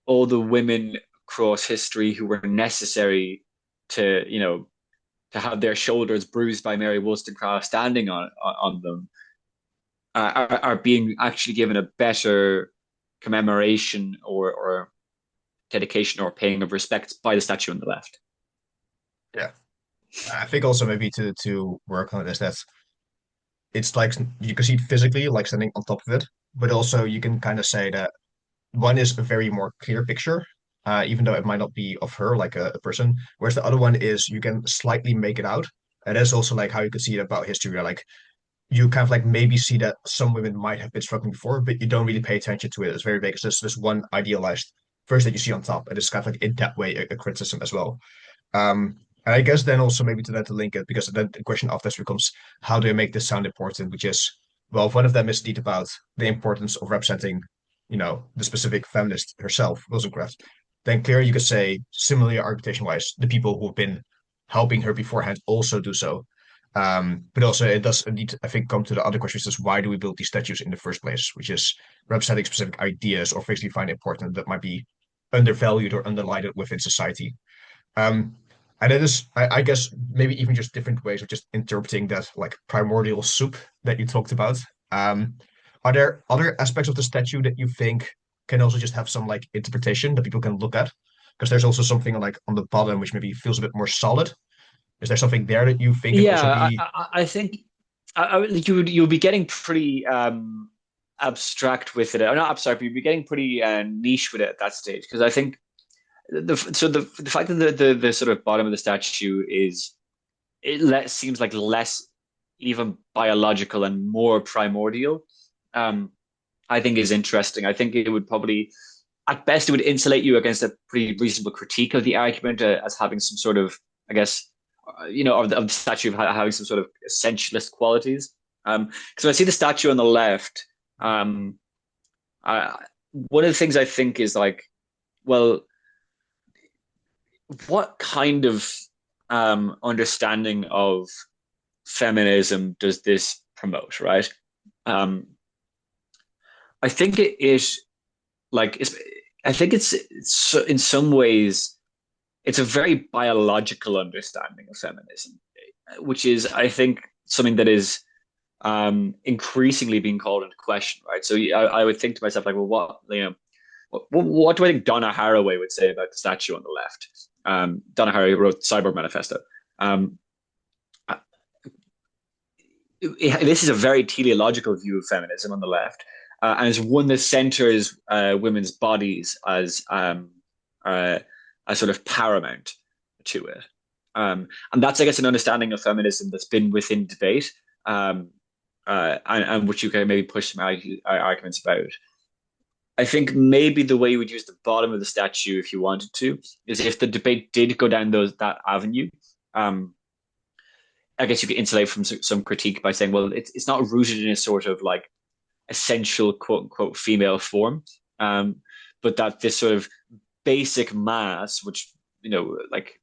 all the women across history who were necessary to, to have their shoulders bruised by Mary Wollstonecraft standing on them are being actually given a better commemoration or dedication or paying of respect by the statue on the left. Yeah. I think also maybe to work on this that it's like you can see it physically like standing on top of it, but also you can kind of say that one is a very more clear picture, even though it might not be of her like a person, whereas the other one is you can slightly make it out. And that's also like how you could see it about history, where like you kind of like maybe see that some women might have been struggling before, but you don't really pay attention to it. It's very vague. It's just this one idealized first that you see on top, and it's kind of like in that way a criticism as well. And I guess then also maybe to that to link it, because then the question after this becomes how do you make this sound important? Which is, well, if one of them is indeed about the importance of representing, the specific feminist herself, Wollstonecraft, then clearly you could say, similarly argumentation wise, the people who've been helping her beforehand also do so. But also it does indeed, I think, come to the other question, which is why do we build these statues in the first place, which is representing specific ideas or things we find important that might be undervalued or underlined within society. Um, and it is, I guess, maybe even just different ways of just interpreting that like primordial soup that you talked about. Um, are there other aspects of the statue that you think can also just have some like interpretation that people can look at? Because there's also something like on the bottom which maybe feels a bit more solid. Is there something there that you think can Yeah, also be? I think you'll be getting pretty abstract with it. Or not abstract, but you'll be getting pretty niche with it at that stage because I think the fact that the sort of bottom of the statue is seems like less even biological and more primordial. Um, I think is interesting. I think it would probably, at best, it would insulate you against a pretty reasonable critique of the argument as having some sort of, I guess, of the statue having some sort of essentialist qualities. Because when I see the statue on the left, um, one of the things I think is like, well, what kind of understanding of feminism does this promote, right? Um, I think it is like I think it's in some ways it's a very biological understanding of feminism, which is I think something that is increasingly being called into question, right? So I would think to myself like, well, what do I think Donna Haraway would say about the statue on the left? Donna Haraway wrote Cyborg Manifesto. Um, this is a very teleological view of feminism on the left, and it's one that centers women's bodies uh, as sort of paramount to it. And that's, I guess, an understanding of feminism that's been within debate, and which you can maybe push some arguments about. I think maybe the way you would use the bottom of the statue, if you wanted to, is if the debate did go down that avenue. Um, I guess you could insulate from some critique by saying, well, it's not rooted in a sort of like essential quote unquote female form, but that this sort of basic mass, which like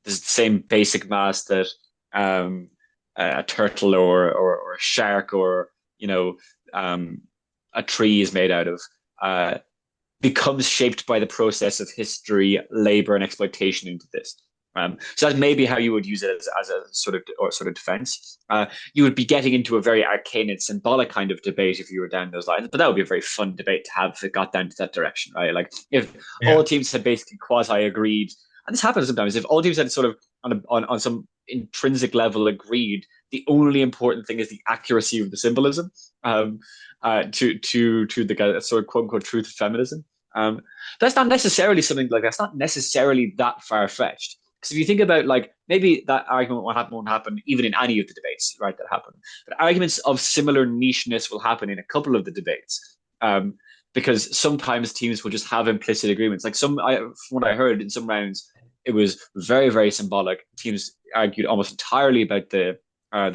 this is the same basic mass that a turtle or a shark or a tree is made out of, becomes shaped by the process of history, labor, and exploitation into this. So that's maybe how you would use it as a sort of defense. You would be getting into a very arcane and symbolic kind of debate if you were down those lines, but that would be a very fun debate to have if it got down to that direction, right? Like if Yeah, all teams had basically quasi agreed, and this happens sometimes, if all teams had sort of on some intrinsic level agreed, the only important thing is the accuracy of the symbolism to the sort of quote unquote truth of feminism. That's not necessarily something like that's not necessarily that far fetched. Because if you think about like maybe that argument won't happen even in any of the debates, right? That happen, but arguments of similar nicheness will happen in a couple of the debates, because sometimes teams will just have implicit agreements. Like from what I heard in some rounds, It was very, very symbolic. Teams argued almost entirely about the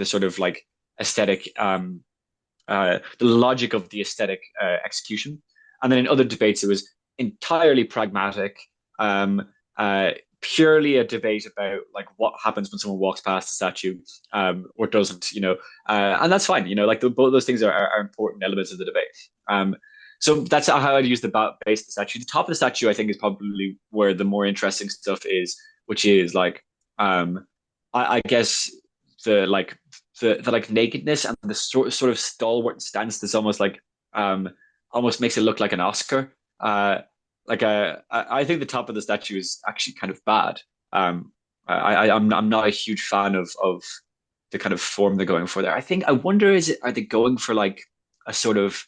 sort of like aesthetic, the logic of the aesthetic execution. And then in other debates, it was entirely pragmatic, um, uh, purely a debate about like what happens when someone walks past the statue or doesn't, and that's fine. Like both those things are important elements of the debate. So that's how I'd use the base of the statue. The top of the statue, I think, is probably where the more interesting stuff is, which is like, I guess the like the like nakedness and the sort of stalwart stance that's almost like almost makes it look like an Oscar. I think the top of the statue is actually kind of bad. I'm not a huge fan of the kind of form they're going for there. I wonder, are they going for like a sort of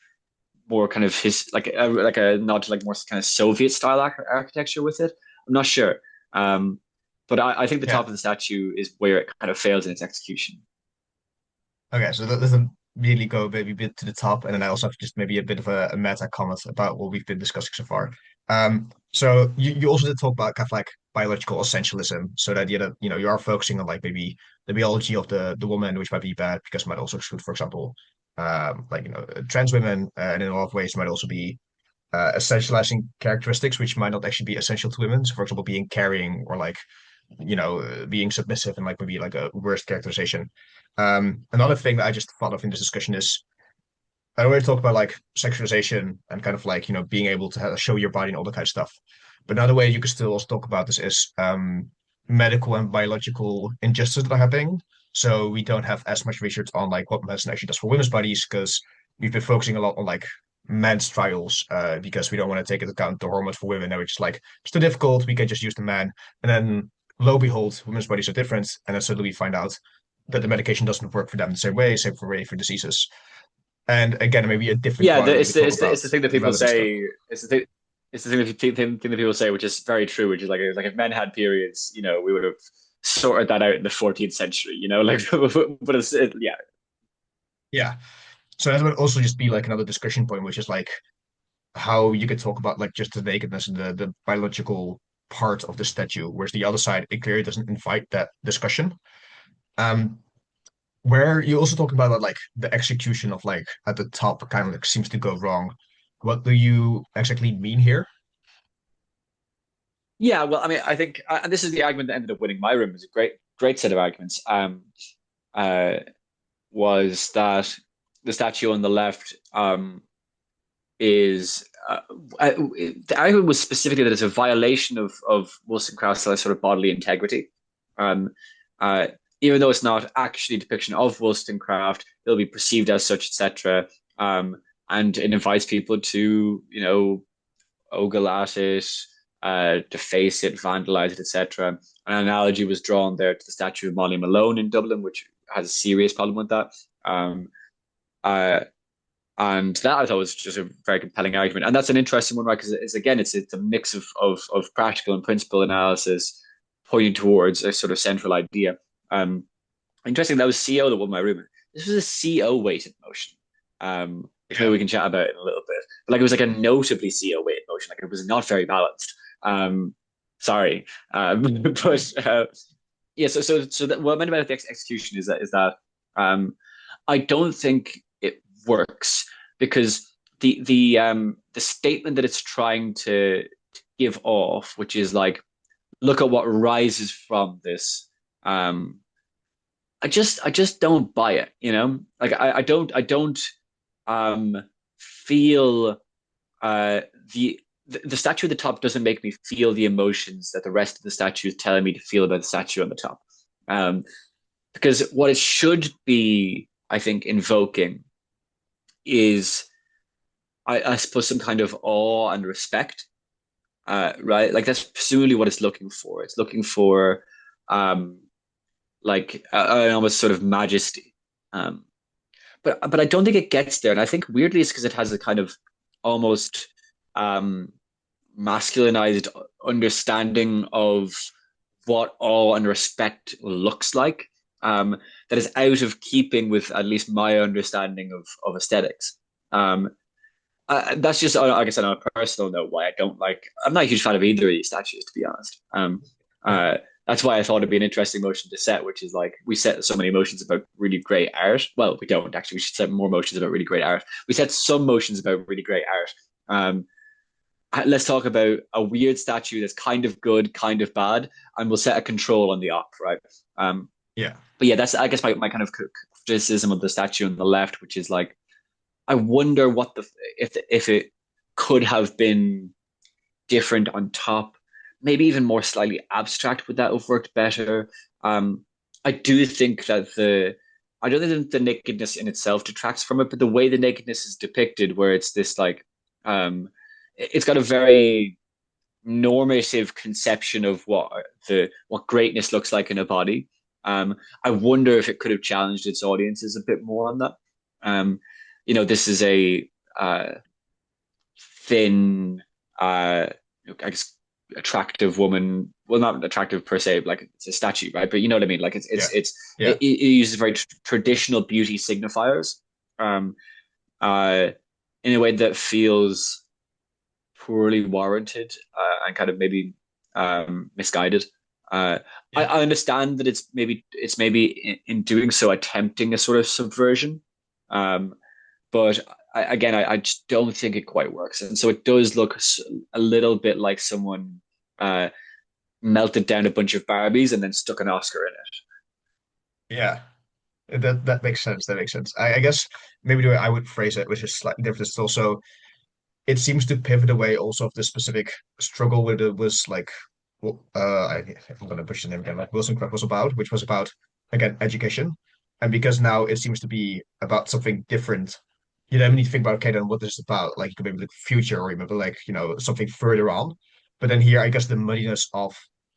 more kind of his like a nod to like more kind of Soviet style architecture with it? I'm not sure. But I think the Yeah. top of the statue is where it kind of fails in its execution. Okay, so let's immediately go maybe a bit to the top, and then I also have just maybe a bit of a meta comment about what we've been discussing so far. So you also did talk about kind of like biological essentialism, so the idea that you are focusing on like maybe the biology of the woman, which might be bad because it might also exclude, for example, like trans women, and in a lot of ways might also be essentializing characteristics which might not actually be essential to women. So, for example, being caring or like being submissive and like maybe like a worst characterization. Another thing that I just thought of in this discussion is I already talk about like sexualization and kind of like being able to show your body and all that kind of stuff. But another way you could still also talk about this is medical and biological injustices that are happening. So we don't have as much research on like what medicine actually does for women's bodies because we've been focusing a lot on like men's trials because we don't want to take into account the hormones for women. Now it's just like it's too difficult. We can just use the man, and then lo and behold, women's bodies are different, and then suddenly we find out that the medication doesn't work for them the same way, same for diseases. And again, maybe a different Yeah, one we could talk it's about the thing that the people relevance stuff. say. It's the thing that people say, which is very true. Which is like if men had periods, we would have sorted that out in the 14th century. Like, but yeah, Yeah. So that would also just be like another discussion point, which is like how you could talk about like just the nakedness and the biological part of the statue, whereas the other side it clearly doesn't invite that discussion. Um, where you also talk about like the execution of like at the top kind of like seems to go wrong. What do you exactly mean here? yeah. Well, I mean, I think, and this is the argument that ended up winning my room. It was a great set of arguments. Uh, was that the statue on the left is the argument was specifically that it's a violation of Wollstonecraft's sort of bodily integrity. Um, uh, Even though it's not actually a depiction of Wollstonecraft, it'll be perceived as such, etc. And it invites people to, ogle at it, deface it, vandalize it, etc. An analogy was drawn there to the statue of Molly Malone in Dublin, which has a serious problem with that. Um, uh, and that I thought was just a very compelling argument, and that's an interesting one, right? Because it's a mix of practical and principle analysis, pointing towards a sort of central idea. Um, Interesting. That was CO that won my room. This was a CO weighted motion. Which maybe Yeah. we can chat about in a little bit. But like it was like a notably CO weighted motion. Like it was not very balanced. Sorry, but yeah. So what I meant about the execution is that I don't think it works because the statement that it's trying to give off, which is like, look at what rises from this. Um, I just don't buy it, Like I don't um feel uh the the statue at the top doesn't make me feel the emotions that the rest of the statue is telling me to feel about the statue on the top. Um because what it should be, I think, invoking is I suppose some kind of awe and respect. Right? Like that's presumably what it's looking for. It's looking for um like an almost sort of majesty. Um, but I don't think it gets there, and I think weirdly it's because it has a kind of almost um, masculinized understanding of what awe and respect looks like. That is out of keeping with at least my understanding of aesthetics. Um, that's just, I guess, on a personal note, why I don't like. I'm not a huge fan of either of these statues, to be honest. Yeah. That's why I thought it'd be an interesting motion to set, which is like we set so many motions about really great art. Well, we don't actually. We should set more motions about really great art. We set some motions about really great art. Let's talk about a weird statue that's kind of good, kind of bad, and we'll set a control on the op, right? Um, Yeah. but yeah, that's I guess my kind of criticism of the statue on the left, which is like I wonder what the if it could have been different on top, maybe even more slightly abstract. Would that have worked better? Um, I do think that I don't think the nakedness in itself detracts from it, but the way the nakedness is depicted, where it's this like, it's got a very normative conception of what greatness looks like in a body. I wonder if it could have challenged its audiences a bit more on that. Um, this is a thin, I guess, attractive woman. Well, not attractive per se, like it's a statue, right? But you know what I mean. Like Yeah. Yeah. it uses very traditional beauty signifiers, um, uh, in a way that feels poorly warranted and kind of maybe misguided. Uh, Yeah. I understand that it's maybe in doing so attempting a sort of subversion, um, but I just don't think it quite works, and so it does look a little bit like someone uh, melted down a bunch of Barbies and then stuck an Oscar in it. Yeah. That makes sense. That makes sense. I guess maybe the way I would phrase it, which is slightly different, is also it seems to pivot away also of the specific struggle with it was like I'm gonna push the name again, like Wollstonecraft was about, which was about again education. And because now it seems to be about something different, you don't need to think about okay then what this is about. Like you could maybe look future or maybe like, something further on. But then here I guess the muddiness of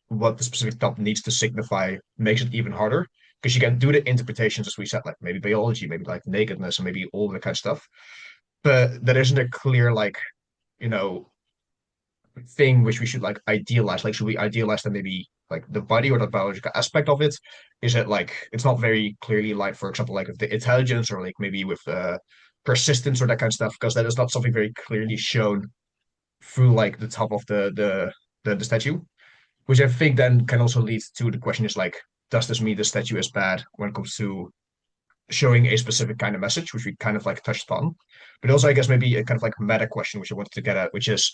what the specific top needs to signify makes it even harder. Because you can do the interpretations as we said, like maybe biology, maybe like nakedness, and maybe all that kind of stuff. But there isn't a clear like you know, thing which we should like idealize? Like, should we idealize that maybe like the body or the biological aspect of it? Is it like it's not very clearly like, for example, like with the intelligence or like maybe with persistence or that kind of stuff? Because that is not something very clearly shown through like the top of the statue, which I think then can also lead to the question is like, does this mean the statue is bad when it comes to showing a specific kind of message, which we kind of like touched upon, but also I guess maybe a kind of like meta question, which I wanted to get at, which is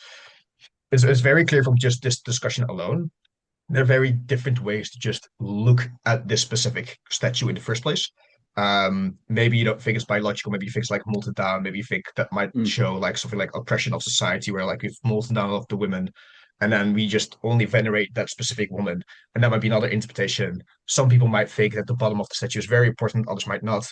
it's very clear from just this discussion alone. There are very different ways to just look at this specific statue in the first place. Maybe you don't think it's biological, maybe you think it's like molted down, maybe you think that might Mm. show like something like oppression of society, where like we've molten down a lot of the women, and then we just only venerate that specific woman. And that might be another interpretation. Some people might think that the bottom of the statue is very important, others might not.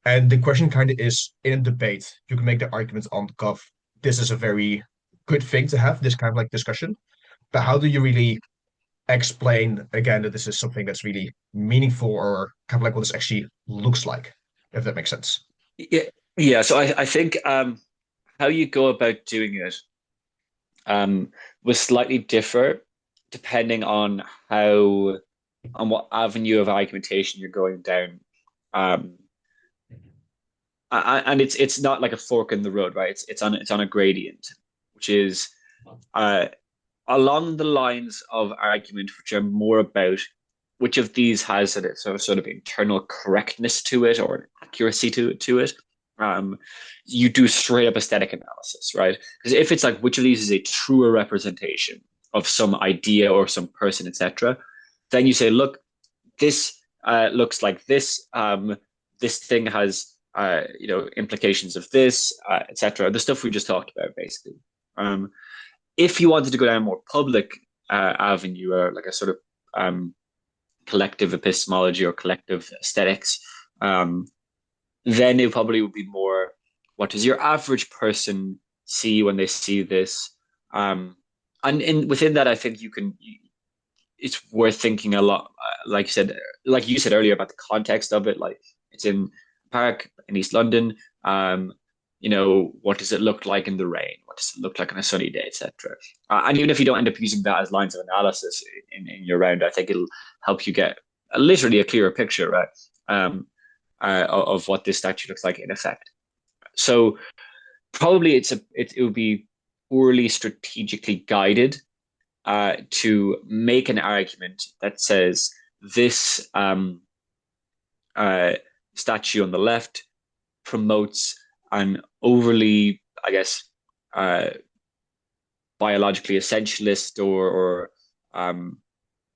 And the question kind of is in a debate, you can make the argument on cuff. This is a very good thing to have this kind of like discussion. But how do you really explain again that this is something that's really meaningful or kind of like what this actually looks like, if that makes sense? Yeah, yeah. So I think how you go about doing it will slightly differ depending on how on what avenue of argumentation you're going down. Um, and it's not like a fork in the road, right? It's on a gradient, which is uh, along the lines of argument which are more about which of these has sort of internal correctness to it or accuracy to it. Um, you do straight up aesthetic analysis, right? Because if it's like which of these is a truer representation of some idea or some person, etc., then you say, look, this looks like this. This thing has implications of this, etc. The stuff we just talked about, basically. Um, if you wanted to go down a more public avenue or like a sort of collective epistemology or collective aesthetics, um, then it probably would be more what does your average person see when they see this? Within that, I think it's worth thinking a lot. Like you said earlier about the context of it, like it's in a park in East London. What does it look like in the rain? What does it look like on a sunny day, etc. And even if you don't end up using that as lines of analysis in your round, I think it'll help you get literally a clearer picture, right? Of what this statue looks like in effect. So probably it would be poorly strategically guided to make an argument that says this uh, statue on the left promotes an overly, I guess, uh, biologically essentialist or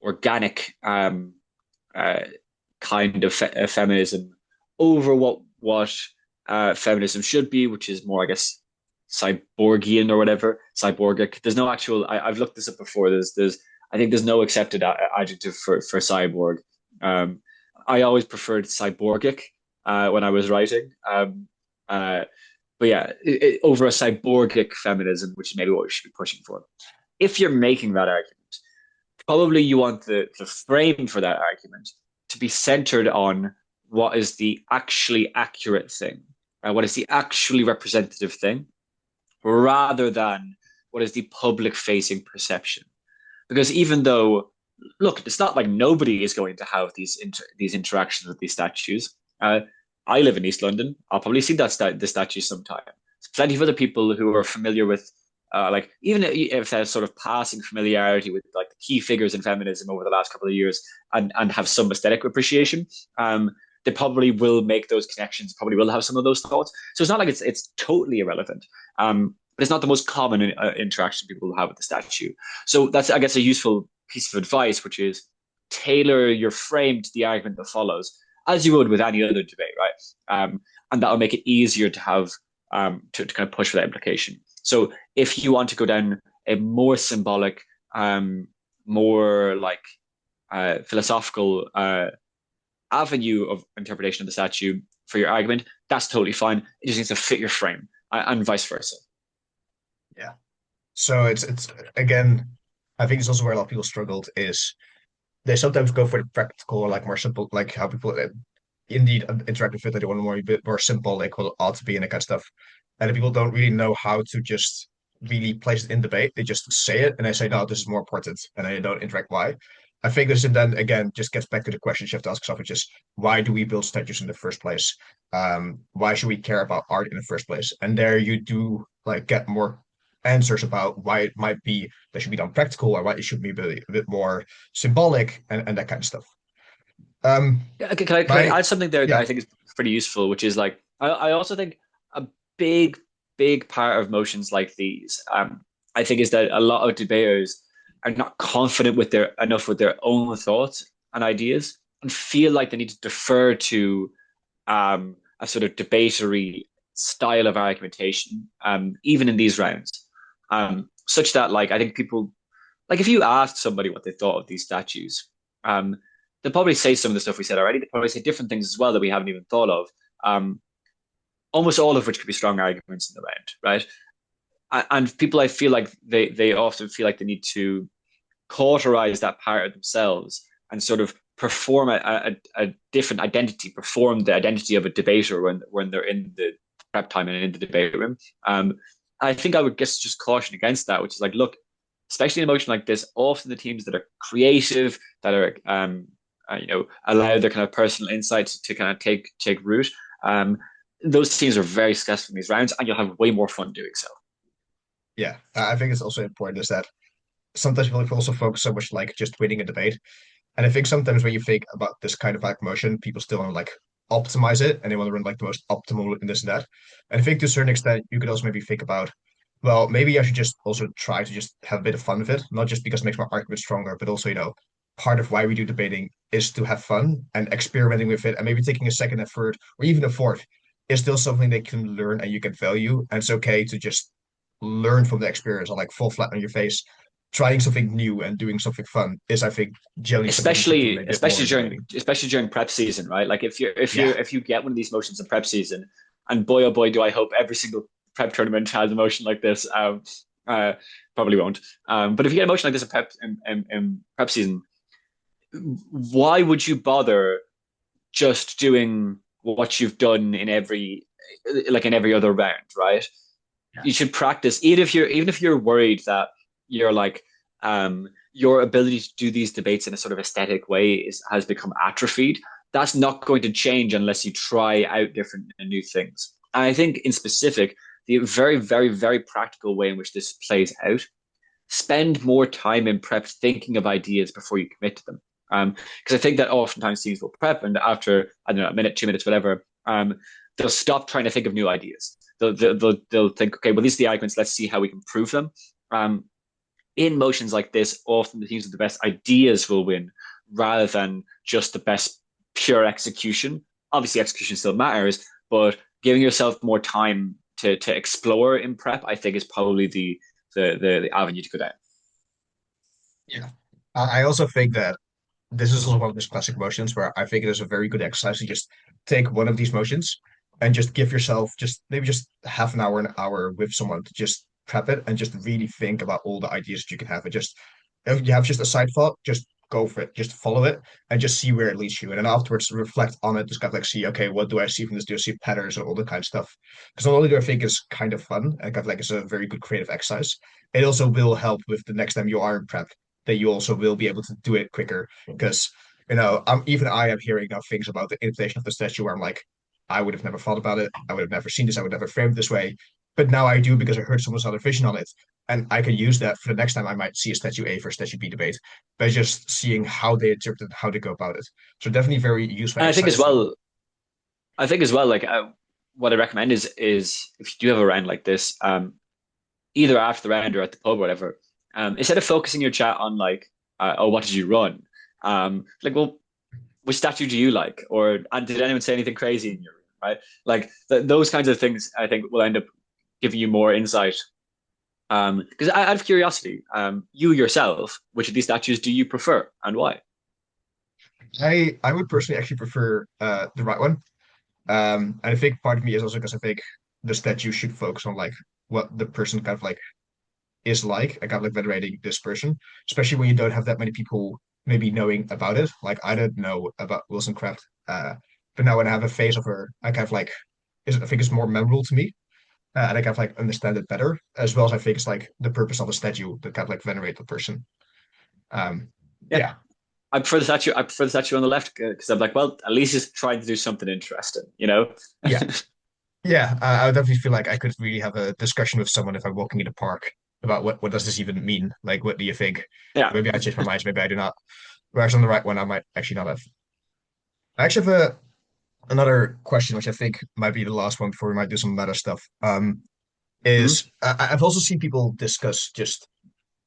organic uh, kind of feminism over what feminism should be, which is more, I guess, cyborgian or whatever, cyborgic. There's no actual. I've looked this up before. There's I think there's no accepted adjective for cyborg. Um, I always preferred cyborgic when I was writing. Uh, but yeah, over a cyborgic feminism, which is maybe what we should be pushing for. If you're making that argument, probably you want the frame for that argument to be centered on what is the actually accurate thing, what is the actually representative thing, rather than what is the public facing perception. Because even though, look, it's not like nobody is going to have these interactions with these statues. I live in East London. I'll probably see the statue sometime. There's plenty of other people who are familiar with, like, even if there's sort of passing familiarity with like the key figures in feminism over the last couple of years, and have some aesthetic appreciation. They probably will make those connections. Probably will have some of those thoughts. So it's not like it's totally irrelevant. But it's not the most common interaction people will have with the statue. So that's, I guess, a useful piece of advice, which is tailor your frame to the argument that follows, as you would with any other debate, right? And that'll make it easier to have to kind of push for that implication. So if you want to go down a more symbolic, more like philosophical avenue of interpretation of the statue for your argument, that's totally fine. It just needs to fit your frame, and vice versa. Yeah. So it's again, I think it's also where a lot of people struggled is they sometimes go for the practical, like more simple, like how people indeed interact with it. They want more a bit more simple, like what it ought to be and that kind of stuff. And the people don't really know how to just really place it in debate. They just say it and they say, no, this is more important, and they don't interact why. I think this and then again just gets back to the question you have to ask yourself, which is why do we build statues in the first place? Why should we care about art in the first place? And there you do like get more answers about why it might be that should be done practical or why it should be a bit more symbolic and that kind of stuff. Um, Yeah, okay, can I my add something there that yeah, I think is pretty useful, which is like I also think a big, big part of motions like these, I think, is that a lot of debaters are not confident with their enough with their own thoughts and ideas and feel like they need to defer to a sort of debatory style of argumentation, even in these rounds, such that like I think people like if you asked somebody what they thought of these statues, um, they'll probably say some of the stuff we said already. They'll probably say different things as well that we haven't even thought of. Um, Almost all of which could be strong arguments in the round, right? And people, I feel like they often feel like they need to cauterize that part of themselves and sort of perform a different identity, perform the identity of a debater when they're in the prep time and in the debate room. I think I would guess just caution against that, which is like, look, especially in a motion like this, often the teams that are creative, that are allow their kind of personal insights to kind of take root. Those teams are very successful in these rounds, and you'll have way more fun doing so. yeah, I think it's also important is that sometimes people also focus so much like just winning a debate. And I think sometimes when you think about this kind of like motion, people still want to like optimize it and they want to run like the most optimal in this and that. And I think to a certain extent, you could also maybe think about, well, maybe I should just also try to just have a bit of fun with it, not just because it makes my argument stronger, but also, part of why we do debating is to have fun and experimenting with it. And maybe taking a second, a third, or even a fourth is still something they can learn and you can value. And it's okay to just learn from the experience or like fall flat on your face. Trying something new and doing something fun is, I think, generally something we should do maybe a bit more in debating. Especially during prep season, right? Like Yeah, if you get one of these motions in prep season, and boy oh boy do I hope every single prep tournament has a motion like this. Uh, Probably won't. But if you get a motion like this in prep season, why would you bother just doing what you've done in every other round, right? yeah, You should practice, even if you're worried that you're like your ability to do these debates in a sort of aesthetic way has become atrophied. That's not going to change unless you try out different and new things. And I think in specific, the very, very, very practical way in which this plays out spend more time in prep thinking of ideas before you commit to them. Because I think that oftentimes students will prep and after, I don't know, a minute, 2 minutes, whatever, they'll stop trying to think of new ideas. They'll think, okay, well, these are the arguments. Let's see how we can prove them. Um, in motions like this, often the teams with the best ideas will win rather than just the best pure execution. Obviously, execution still matters, but giving yourself more time to explore in prep, I think, is probably the avenue to go down. Yeah. I also think that this is also one of those classic motions where I think it is a very good exercise to just take one of these motions and just give yourself just maybe just half an hour with someone to just prep it and just really think about all the ideas that you can have. And just if you have just a side thought, just go for it, just follow it and just see where it leads you. And then afterwards reflect on it, just kind of like see, okay, what do I see from this? Do I see patterns and all that kind of stuff? Because not only do I think it's kind of fun and kind of like it's a very good creative exercise, it also will help with the next time you are in prep that you also will be able to do it quicker because even I am hearing now things about the inflation of the statue where I'm like, I would have never thought about it. I would have never seen this. I would never framed it this way. But now I do because I heard someone's other vision on it. And I can use that for the next time I might see a statue A for statue B debate by just seeing how they interpret it, how they go about it. So definitely very useful And exercise as well. I think as well, like what I recommend is if you do have a round like this, either after the round or at the pub or whatever, instead of focusing your chat on like, oh, what did you run? Like, well, which statue do you like? Or and did anyone say anything crazy in your room? Right? Like those kinds of things, I think will end up giving you more insight. Because out of curiosity, you yourself, which of these statues do you prefer and why? I would personally actually prefer the right one. And I think part of me is also because I think the statue should focus on like what the person kind of like is like. I kind of like venerating this person, especially when you don't have that many people maybe knowing about it. Like I don't know about Wollestonecraft, but now when I have a face of her, I kind of like I think it's more memorable to me, and I kind of like understand it better, as well as I think it's like the purpose of a statue to kind of like venerate the person. Um, Yeah, yeah, I prefer the statue. I prefer the statue on the left because I'm like, well, at least he's trying to do something interesting, you know? yeah, yeah. I would definitely feel like I could really have a discussion with someone if I'm walking in a park about what does this even mean? Like, what do you think? Yeah. Maybe I change my mind. Maybe I do not. Whereas on the right one, I might actually not have. I actually have another question, which I think might be the last one before we might do some meta stuff. Hmm. I've also seen people discuss just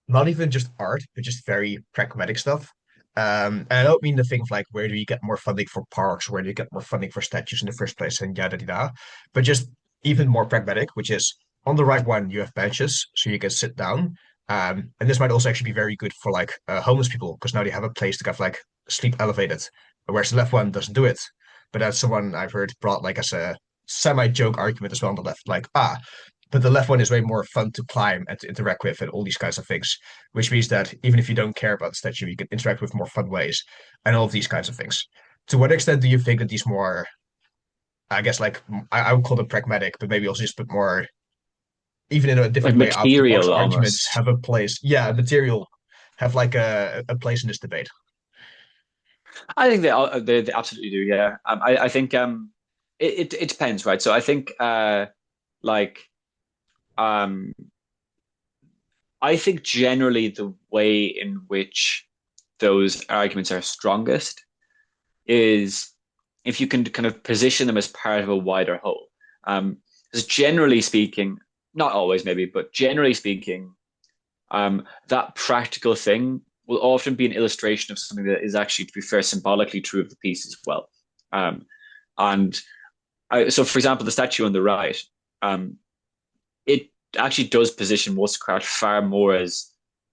not even just art, but just very pragmatic stuff. And I don't mean to think of like where do you get more funding for parks, where do you get more funding for statues in the first place, and yada yada, but just even more pragmatic, which is on the right one you have benches so you can sit down. And this might also actually be very good for like homeless people because now they have a place to kind of like sleep elevated, whereas the left one doesn't do it. But that's someone I've heard brought like as a semi-joke argument as well on the left, like but the left one is way more fun to climb and to interact with and all these kinds of things, which means that even if you don't care about the statue, you can interact with more fun ways and all of these kinds of things. To what extent do you think that these more, I guess, like I would call them pragmatic, but maybe also just a bit more, even in a Like different way, out of the box material arguments almost. have a place? Yeah, material have like a place in this debate. I think they absolutely do. Yeah. I think it depends, right? So I think like um I think generally the way in which those arguments are strongest is if you can kind of position them as part of a wider whole. Because generally speaking, not always maybe, but generally speaking, that practical thing will often be an illustration of something that is actually, to be fair, symbolically true of the piece as well. Um, and so, for example, the statue on the right, um, it actually does position Wollstonecraft far more as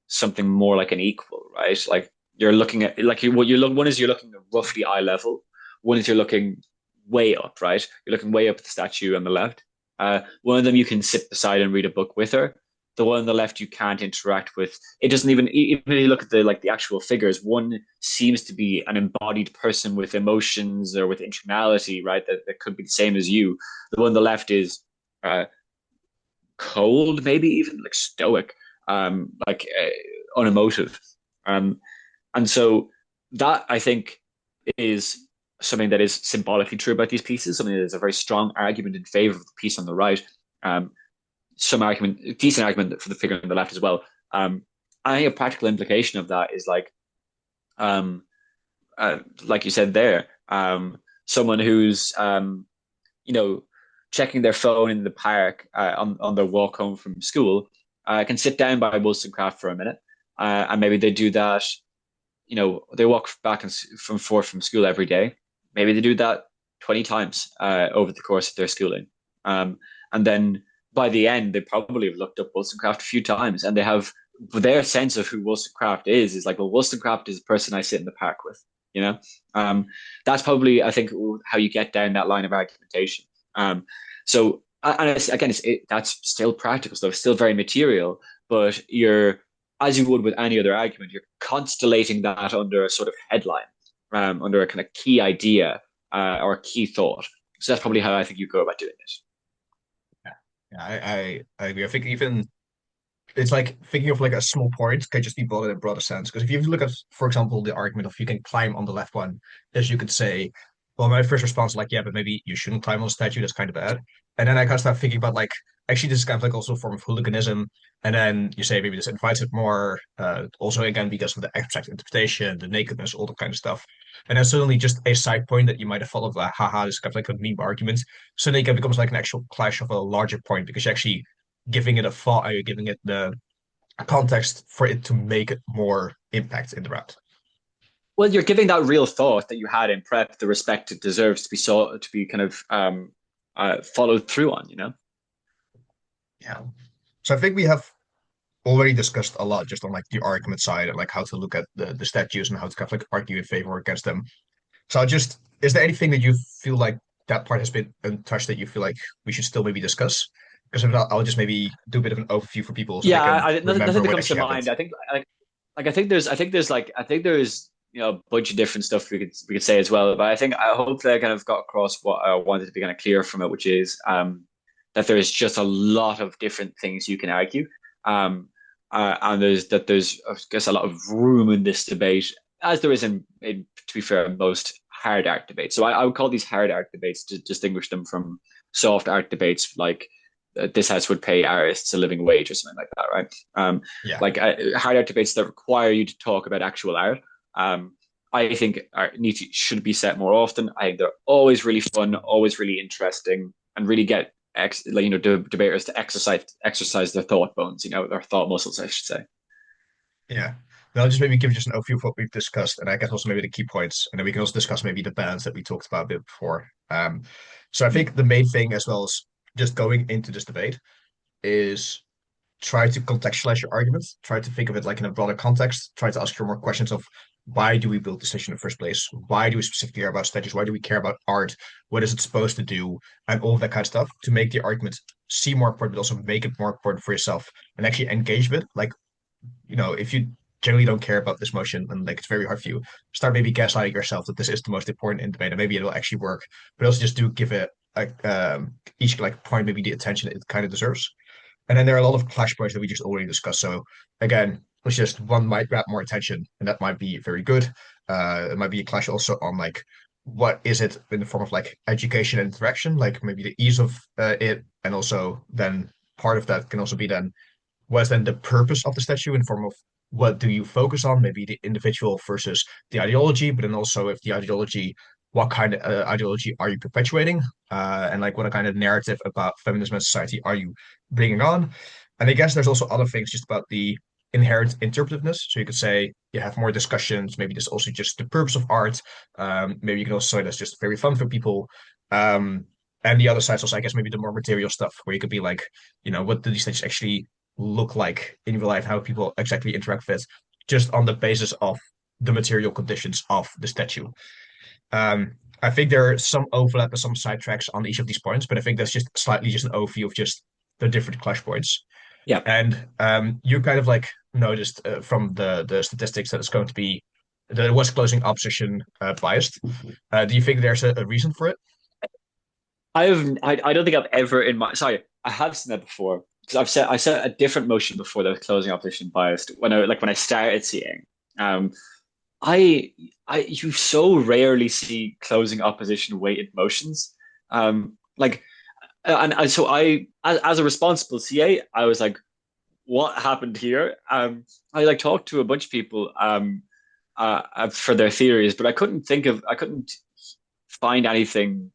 something more like an equal, right? Like you're looking at like what you look. One is you're looking at roughly eye level. One is you're looking way up, right? You're looking way up at the statue on the left. One of them you can sit beside and read a book with her. The one on the left you can't interact with. It doesn't even if you look at the actual figures, one seems to be an embodied person with emotions or with internality, right? That could be the same as you. The one on the left is uh, cold, maybe even like stoic, unemotive. Um, and so that I think is something that is symbolically true about these pieces. Something that is a very strong argument in favor of the piece on the right. Some argument, decent argument for the figure on the left as well. I think a practical implication of that is um, like you said there, someone who's you know, checking their phone in the park on their walk home from school can sit down by Wollstonecraft for a minute, and maybe they do that. They walk back and from forth from school every day. Maybe they do that 20 times over the course of their schooling. And then by the end, they probably have looked up Wollstonecraft a few times, and they have their sense of who Wollstonecraft is like, well, Wollstonecraft is the person I sit in the park with. You know, um, that's probably, I think, how you get down that line of argumentation. So, and again, that's still practical stuff, still very material, but you're, as you would with any other argument, you're constellating that under a sort of headline, under a kind of key idea or a key thought. So that's probably how I think you go about doing it. Yeah, yeah, I agree. I think even it's like thinking of like a small point can just be brought in a broader sense. Because if you look at, for example, the argument of you can climb on the left one, as you could say, well, my first response is like, yeah, but maybe you shouldn't climb on a statue. That's kind of bad. And then I kind of start thinking about like, actually, this is kind of like also a form of hooliganism. And then you say maybe this invites it more. Also, again, because of the abstract interpretation, the nakedness, all that kind of stuff. And then suddenly, just a side point that you might have followed, like, haha, this is kind of like a meme argument. Suddenly, it becomes like an actual clash of a larger point because you're actually giving it a thought, you're giving it the context for it to make it more impact in the round. Well, you're giving that real thought that you had in prep the respect it deserves to be to be kind of followed through on, you know? Yeah. So I think we have already discussed a lot just on like the argument side and like how to look at the statues and how to kind of like argue in favor or against them. So I'll just, is there anything that you feel like that part has been untouched that you feel like we should still maybe discuss? Because if not, I'll just maybe do a bit of an overview for people so they Yeah, can nothing remember that what comes to actually happened. mind. I think I think there's a bunch of different stuff we could say as well. But I think I hopefully I kind of got across what I wanted to be kind of clear from it, which is that there's just a lot of different things you can argue, and there's I guess a lot of room in this debate, as there is in to be fair, most hard art debates. So I would call these hard art debates to distinguish them from soft art debates like this house would pay artists a living wage or something like that, right? Yeah. Like hard art debates that require you to talk about actual art. Um, I think should be set more often. I think they're always really fun, always really interesting, and really get debaters to exercise their thought bones, their thought muscles, I should say. Yeah. Then I'll just maybe give just an overview of what we've discussed, and I guess also maybe the key points, and then we can also discuss maybe the bands that we talked about a bit before. So I think the main thing, as well as just going into this debate, is try to contextualize your arguments, try to think of it like in a broader context, try to ask your more questions of why do we build this station in the first place? Why do we specifically care about statues? Why do we care about art? What is it supposed to do? And all of that kind of stuff to make the argument seem more important, but also make it more important for yourself and actually engage with it. Like, if you generally don't care about this motion and like it's very hard for you, start maybe gaslighting yourself that this is the most important in debate and maybe it'll actually work. But also just do give it like each like point maybe the attention it kind of deserves. And then there are a lot of clash points that we just already discussed. So again, it's just one might grab more attention, and that might be very good. It might be a clash also on like what is it in the form of like education and interaction, like maybe the ease of it, and also then part of that can also be then what's then the purpose of the statue in form of what do you focus on, maybe the individual versus the ideology, but then also if the ideology, what kind of ideology are you perpetuating, and like what kind of narrative about feminism and society are you bringing on? And I guess there's also other things just about the inherent interpretiveness. So you could say you have more discussions. Maybe there's also just the purpose of art. Maybe you can also say that's just very fun for people. And the other side is also, I guess, maybe the more material stuff where you could be like, what do these things actually look like in real life? How people exactly interact with it, just on the basis of the material conditions of the statue. I think there are some overlap and some sidetracks on each of these points, but I think that's just slightly just an overview of just the different clash points. Yeah. And you kind of like noticed from the statistics that it's going to be that it was closing opposition biased. Do you think there's a reason for it? I don't think I've ever in my sorry, I have seen that before because I set a different motion before the closing opposition biased when I started seeing. Um, I you so rarely see closing opposition weighted motions. Like and so as a responsible CA, I was like, what happened here. I like talked to a bunch of people for their theories, but I couldn't find anything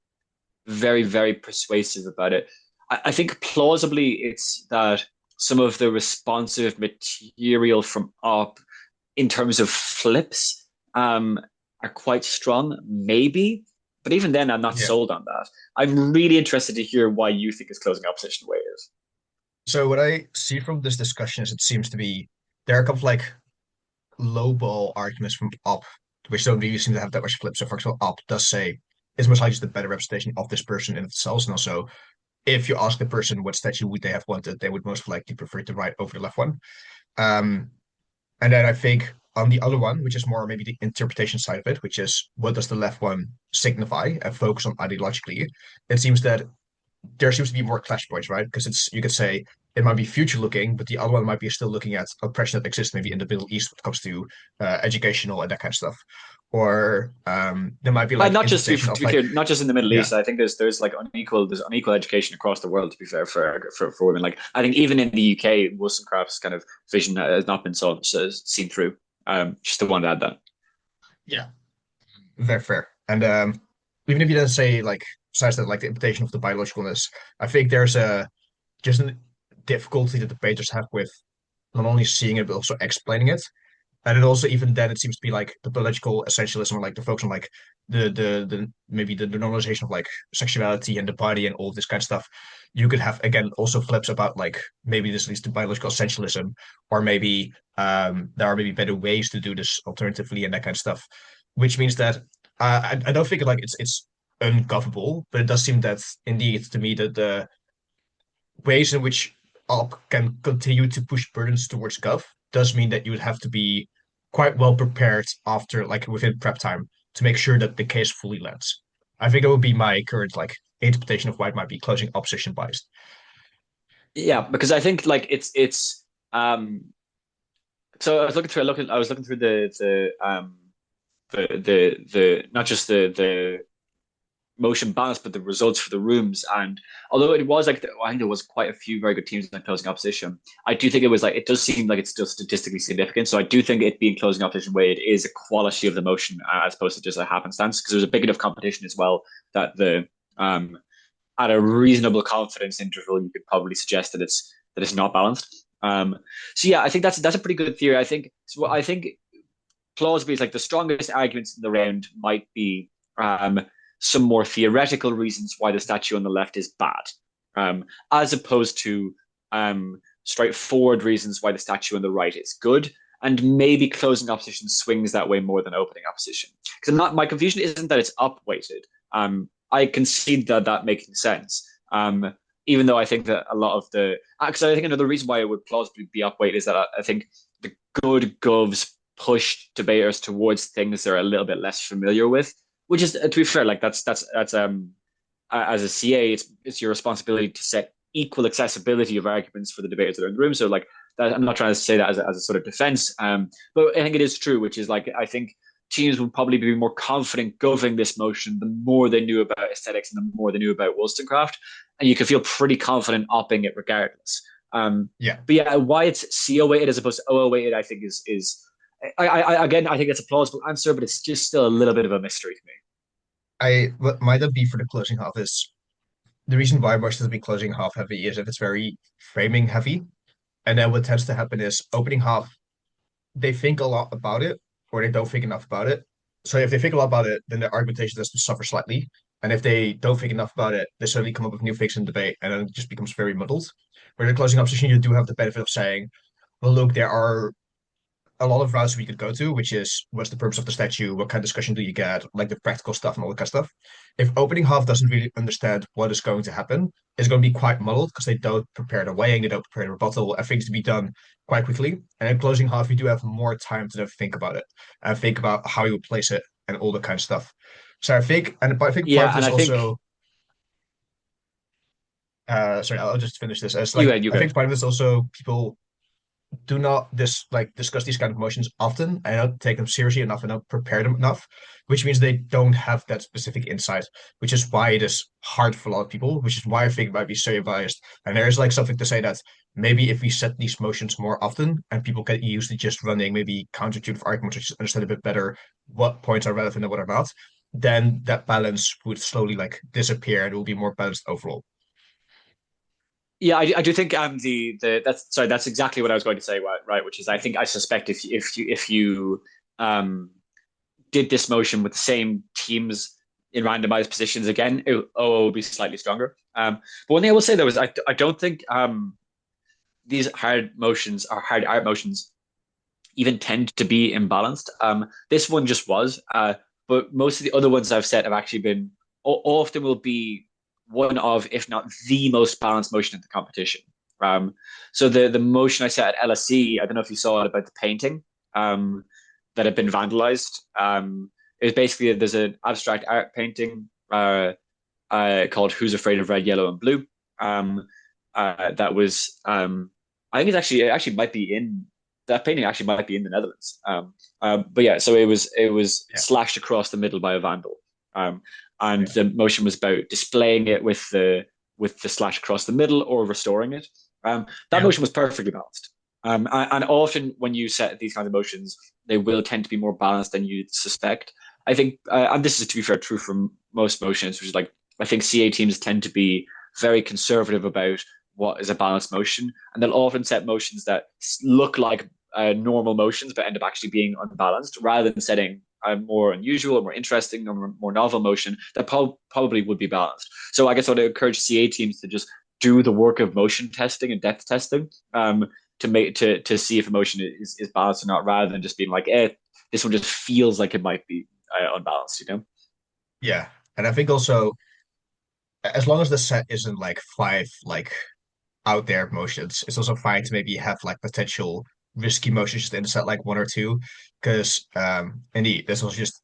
very, very persuasive about it. I think plausibly it's that some of the responsive material from up in terms of flips are quite strong, maybe. But even then, I'm not Yeah. sold on that. I'm really interested to hear why you think his closing opposition way is. So what I see from this discussion is it seems to be there are a couple of like low ball arguments from up, which don't really seem to have that much flip. So for example, up does say is most likely just a better representation of this person in itself. And also if you ask the person what statue would they have wanted, they would most likely prefer the right over the left one. Um, and then I think on the other one, which is more maybe the interpretation side of it, which is what does the left one signify and focus on ideologically, it seems that there seems to be more clash points, right? Because it's you could say it might be future looking, but the other one might be still looking at oppression that exists maybe in the Middle East when it comes to educational and that kind of stuff. Or there might be like Not just interpretation to of be like, clear, not just in the Middle yeah, East. I think there's like unequal education across the world. To be fair, for women, like I think even in the UK, Wollstonecraft's kind of vision has not been seen through. Just to want to add that. yeah, very fair. And even if you don't say like besides that, like the interpretation of the biologicalness, I think there's a just a difficulty that debaters have with not only seeing it but also explaining it. And it also even then it seems to be like the political essentialism or like the focus on like the maybe the normalization of like sexuality and the body and all of this kind of stuff. You could have again also flips about like maybe this leads to biological essentialism, or maybe there are maybe better ways to do this alternatively and that kind of stuff. Which means that I don't think it's ungovernable, but it does seem that indeed to me that the ways in which ALP can continue to push burdens towards Gov does mean that you would have to be quite well prepared after, like within prep time, to make sure that the case fully lands. I think that would be my current like interpretation of why it might be closing opposition biased. Yeah, because I think like it's so I was looking through the not just the motion balance, but the results for the rooms. And although it was like, I think there was quite a few very good teams in the closing opposition. I do think it was like, it does seem like it's still statistically significant. So I do think it being closing opposition weighted is a quality of the motion as opposed to just a happenstance, because there's a big enough competition as well that um, at a reasonable confidence interval, you could probably suggest that it's not balanced. So yeah, I think that's a pretty good theory. I think plausibly it's like the strongest arguments in the round might be some more theoretical reasons why the statue on the left is bad, as opposed to straightforward reasons why the statue on the right is good. And maybe closing opposition swings that way more than opening opposition. Because my confusion isn't that it's up weighted. I concede that making sense. Even though I think that a lot of because I think another reason why it would plausibly be up weighted is that I think the good govs push debaters towards things they're a little bit less familiar with, which is to be fair, like that's as a CA, it's your responsibility to set equal accessibility of arguments for the debaters that are in the room. So like that, I'm not trying to say that as a sort of defense, but I think it is true, which is like I think teams would probably be more confident governing this motion the more they knew about aesthetics and the more they knew about Wollstonecraft, and you can feel pretty confident upping it regardless. Yeah, But yeah, why it's CO weighted as opposed to OO weighted, I think is again, I think it's a plausible answer, but it's just still a little bit of a mystery to me. I what might that be for the closing half is the reason why most of the closing half heavy is if it's very framing heavy, and then what tends to happen is opening half they think a lot about it or they don't think enough about it. So if they think a lot about it, then their argumentation does suffer slightly. And if they don't think enough about it, they suddenly come up with new things in debate and then it just becomes very muddled. Where in the closing opposition, you do have the benefit of saying, well, look, there are a lot of routes we could go to, which is what's the purpose of the statue, what kind of discussion do you get, like the practical stuff and all that kind of stuff. If opening half doesn't really understand what is going to happen, it's going to be quite muddled because they don't prepare the weighing, they don't prepare the rebuttal, and things to be done quite quickly. And in closing half, you do have more time to think about it and think about how you would place it and all that kind of stuff. So I think, and I think part of Yeah, and this I think also, sorry, I'll just finish this. It's you like had you I think good. part of this also people do not discuss these kind of motions often and don't take them seriously enough and don't prepare them enough, which means they don't have that specific insight, which is why it is hard for a lot of people, which is why I think it might be so biased. And there is like something to say that maybe if we set these motions more often and people get used to just running maybe counterintuitive arguments or just understand a bit better what points are relevant and what are not, then that balance would slowly like disappear and it will be more balanced overall. Yeah, I do think the that's sorry, that's exactly what I was going to say, right, which is I suspect if you did this motion with the same teams in randomized positions again, it would be slightly stronger. But one thing I will say though is I don't think these hard motions or hard art motions even tend to be imbalanced. This one just was, but most of the other ones I've set have actually been often will be one of, if not the most balanced motion in the competition. So the motion I set at LSE, I don't know if you saw it about the painting that had been vandalized. It was basically there's an abstract art painting called "Who's Afraid of Red, Yellow, and Blue." That was I think it actually might be in that painting actually might be in the Netherlands. But yeah, so it was Yeah. slashed across the middle by a vandal, and Yeah. the motion was about displaying it with the slash across the middle or restoring it. That Yeah. motion was perfectly balanced. And often when you set these kinds of motions, they will tend to be more balanced than you'd suspect. I think, and this is to be fair true for most motions, which is like I think CA teams tend to be very conservative about what is a balanced motion, and they'll often set motions that look like normal motions but end up actually being unbalanced, rather than setting a more unusual or more interesting or more novel motion that probably would be balanced. So I guess I would encourage CA teams to just do the work of motion testing and depth testing to see if a motion is balanced or not, rather than just being like, this one just feels like it might be unbalanced, you know? Yeah. And I think also as long as the set isn't like five like out there motions, it's also fine to maybe have like potential risky motions just in the set like one or two. Because indeed, there's also just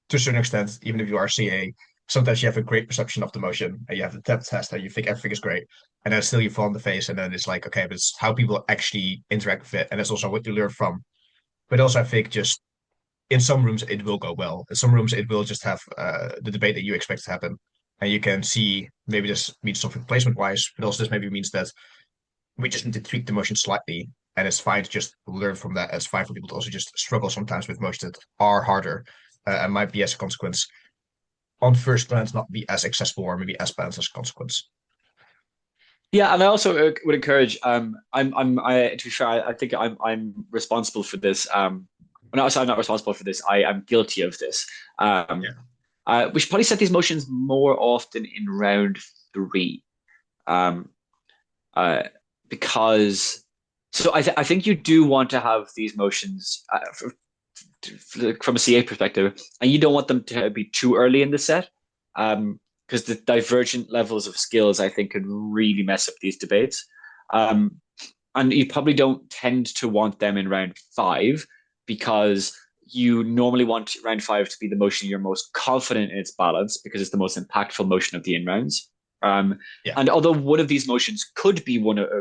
to a certain extent, even if you are CA, sometimes you have a great perception of the motion and you have the depth test and you think everything is great. And then still you fall on the face, and then it's like, okay, but it's how people actually interact with it. And it's also what you learn from. But also, I think just in some rooms it will go well. In some rooms it will just have the debate that you expect to happen. And you can see maybe this means something placement wise, but also this maybe means that we just need to tweak the motion slightly. And it's fine to just learn from that. It's fine for people to also just struggle sometimes with motions that are harder and might be as a consequence on first glance not be as accessible or maybe as balanced as a consequence. Yeah, and I also would encourage. To be fair, I think I'm responsible for this. No, sorry, I'm not responsible for this. I am guilty of this. Yeah. We should probably set these motions more often in round three, um, uh, because I think you do want to have these motions from a CA perspective, and you don't want them to be too early in the set, because the divergent levels of skills I think can really mess up these debates. Um, and you probably don't tend to want them in round five because you normally want round five to be the motion you're most confident in its balance because it's the most impactful motion of the in rounds. Um, Yeah. and although one of these motions could be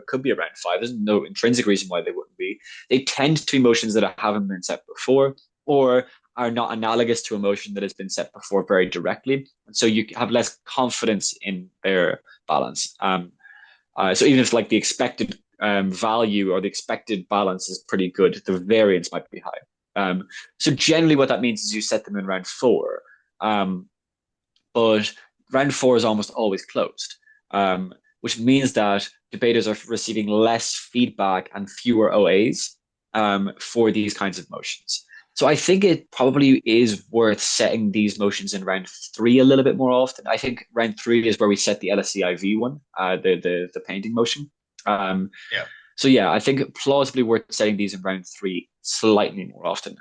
could be a round five, there's no intrinsic reason why they wouldn't be. They tend to be motions that haven't been set before, or are not analogous to a motion that has been set before very directly, and so you have less confidence in their balance. So even if like the expected value or the expected balance is pretty good, the variance might be high. So generally, what that means is you set them in round four, um, but round four is almost always closed, which means that debaters are receiving less feedback and fewer OAs for these kinds of motions. So I think it probably is worth setting these motions in round three a little bit more often. I think round three is where we set the LSEIV one, the painting motion. Um, Yeah. so yeah, I think plausibly worth setting these in round three slightly more often.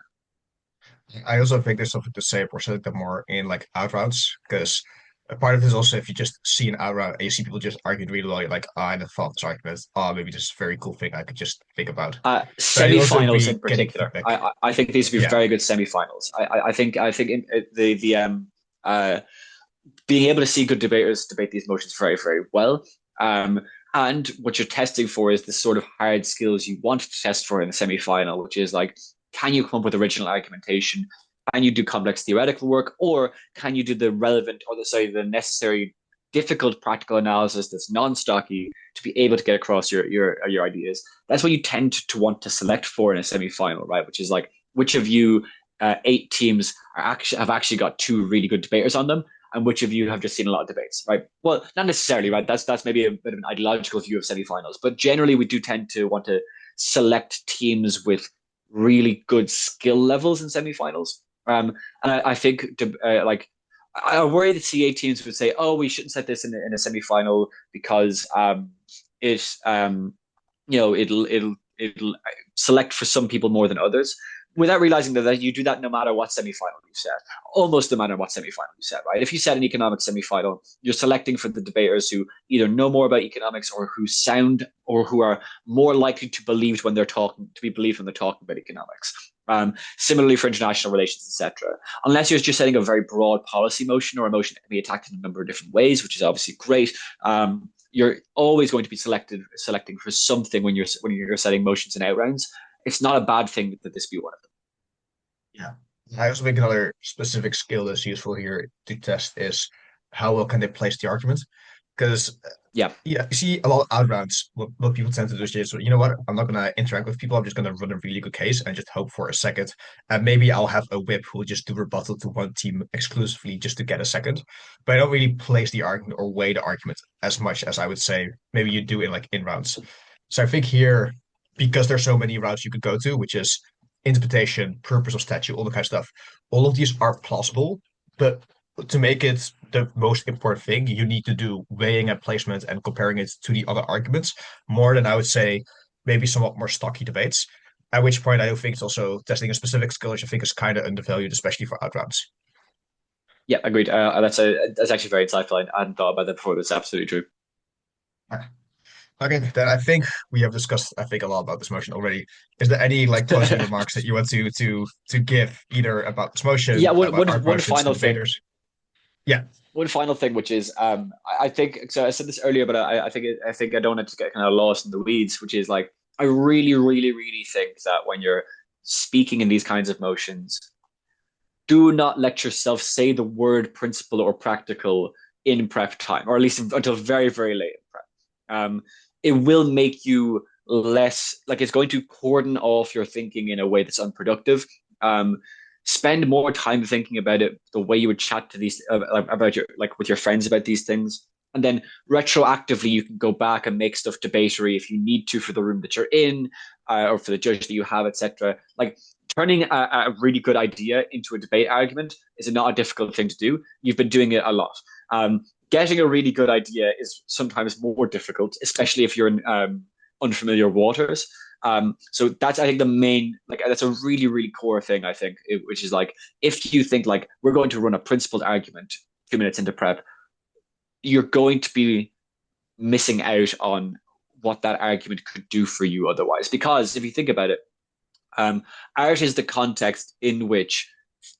I also think there's something to say for setting them more in like out rounds because a part of this also if you just see an out round and you see people just arguing really well, you're like, oh, I never thought this argument. Oh, maybe this is a very cool thing I could just think about. But you also Semi-finals in be getting particular, feedback. I think these would be Yeah. very good semi-finals. I think the uh, being able to see good debaters debate these motions very, very well. Um, and what you're testing for is the sort of hard skills you want to test for in the semi-final, which is like, can you come up with original argumentation? Can you do complex theoretical work, or can you do the relevant or the necessary difficult practical analysis that's non-stocky to be able to get across your ideas. That's what you tend to want to select for in a semi-final, right? Which is like which of you eight teams are actually have actually got two really good debaters on them, and which of you have just seen a lot of debates, right? Well, not necessarily, right? That's maybe a bit of an ideological view of semi-finals, but generally we do tend to want to select teams with really good skill levels in semi-finals. And I think like I worry that CA teams would say, "Oh, we shouldn't set this in a semi-final because it it'll select for some people more than others." Without realizing that you do that no matter what semi-final you set, almost no matter what semi-final you set, right? If you set an economics semi-final, you're selecting for the debaters who either know more about economics or who sound or who are more likely to believed when they're talking to be believed when they're talking about economics. Similarly for international relations, etc. Unless you're just setting a very broad policy motion or a motion that can be attacked in a number of different ways, which is obviously great. You're always going to be selecting for something when you're setting motions and outrounds. It's not a bad thing that this be one of them. Yeah. I also think another specific skill that's useful here to test is how well can they place the argument. Because Yeah, yeah, you see a lot of outrounds. What people tend to do is just, you know what? I'm not gonna interact with people. I'm just gonna run a really good case and just hope for a second. And maybe I'll have a whip who will just do rebuttal to one team exclusively just to get a second. But I don't really place the argument or weigh the argument as much as I would say maybe you do in like in rounds. So I think here, because there's so many routes you could go to, which is interpretation, purpose of statue, all the kind of stuff, all of these are plausible, but to make it the most important thing, you need to do weighing and placement and comparing it to the other arguments more than I would say maybe somewhat more stocky debates. At which point I do think it's also testing a specific skill, which I think is kind of undervalued, especially for outrounds. yeah, agreed. That's actually very insightful. I hadn't thought about that before. That's absolutely true. Okay, then I think we have discussed, I think, a lot about this motion already. Is there any like closing remarks that you want to give either about this motion, Yeah, about art one motions, the final thing. debaters? Yeah. One final thing, which is, I think so. I said this earlier, but I think I don't want to get kind of lost in the weeds. Which is like, I really, really, really think that when you're speaking in these kinds of motions, do not let yourself say the word principle or practical in prep time, or at least until very, very late in prep. It will make you less like it's going to cordon off your thinking in a way that's unproductive. Um, Spend more time thinking about it the way you would chat to these about your like with your friends about these things, and then retroactively you can go back and make stuff debatory if you need to for the room that you're in, or for the judge that you have, etc. Like turning a really good idea into a debate argument is not a difficult thing to do. You've been doing it a lot. Getting a really good idea is sometimes more difficult, especially if you're in unfamiliar waters. So that's I think the main like that's a really really core thing I think, which is like if you think like we're going to run a principled argument 2 minutes into prep, you're going to be missing out on what that argument could do for you otherwise. Because if you think about it, um, art is the context in which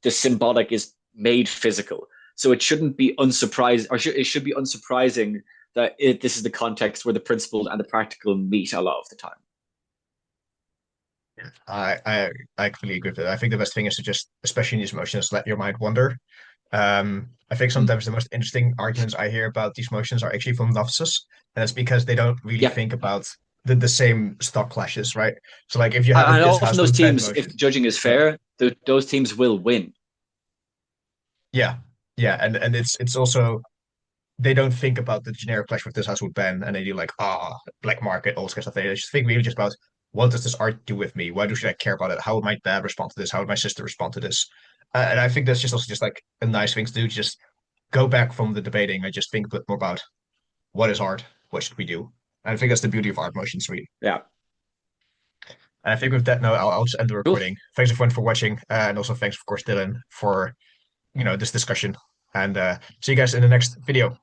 the symbolic is made physical. So it shouldn't be unsurprising, or it should be unsurprising that this is the context where the principled and the practical meet a lot of the time. I completely agree with that. I think the best thing is to just, especially in these motions, let your mind wander. I think Mm. sometimes the most interesting arguments I hear about these motions are actually from novices, and it's because they don't really Yeah, think about the same stock clashes, right? So like if you have a and this often has those would bend teams, if motion, the judging is yeah, fair, those teams will win. yeah, yeah, and it's also they don't think about the generic clash with this house with Ben, and they do like black market, all this kind of stuff. They just think really just about what does this art do with me? Why do should I care about it? How would my dad respond to this? How would my sister respond to this? And I think that's just also just like a nice thing to do. Just go back from the debating and just think a bit more about what is art, what should we do? And I think that's the beauty of art motions, really. Yeah, And I think with that note, I'll just end the cool. recording. Thanks everyone for watching, and also thanks, of course, Dylan, for this discussion. And see you guys in the next video.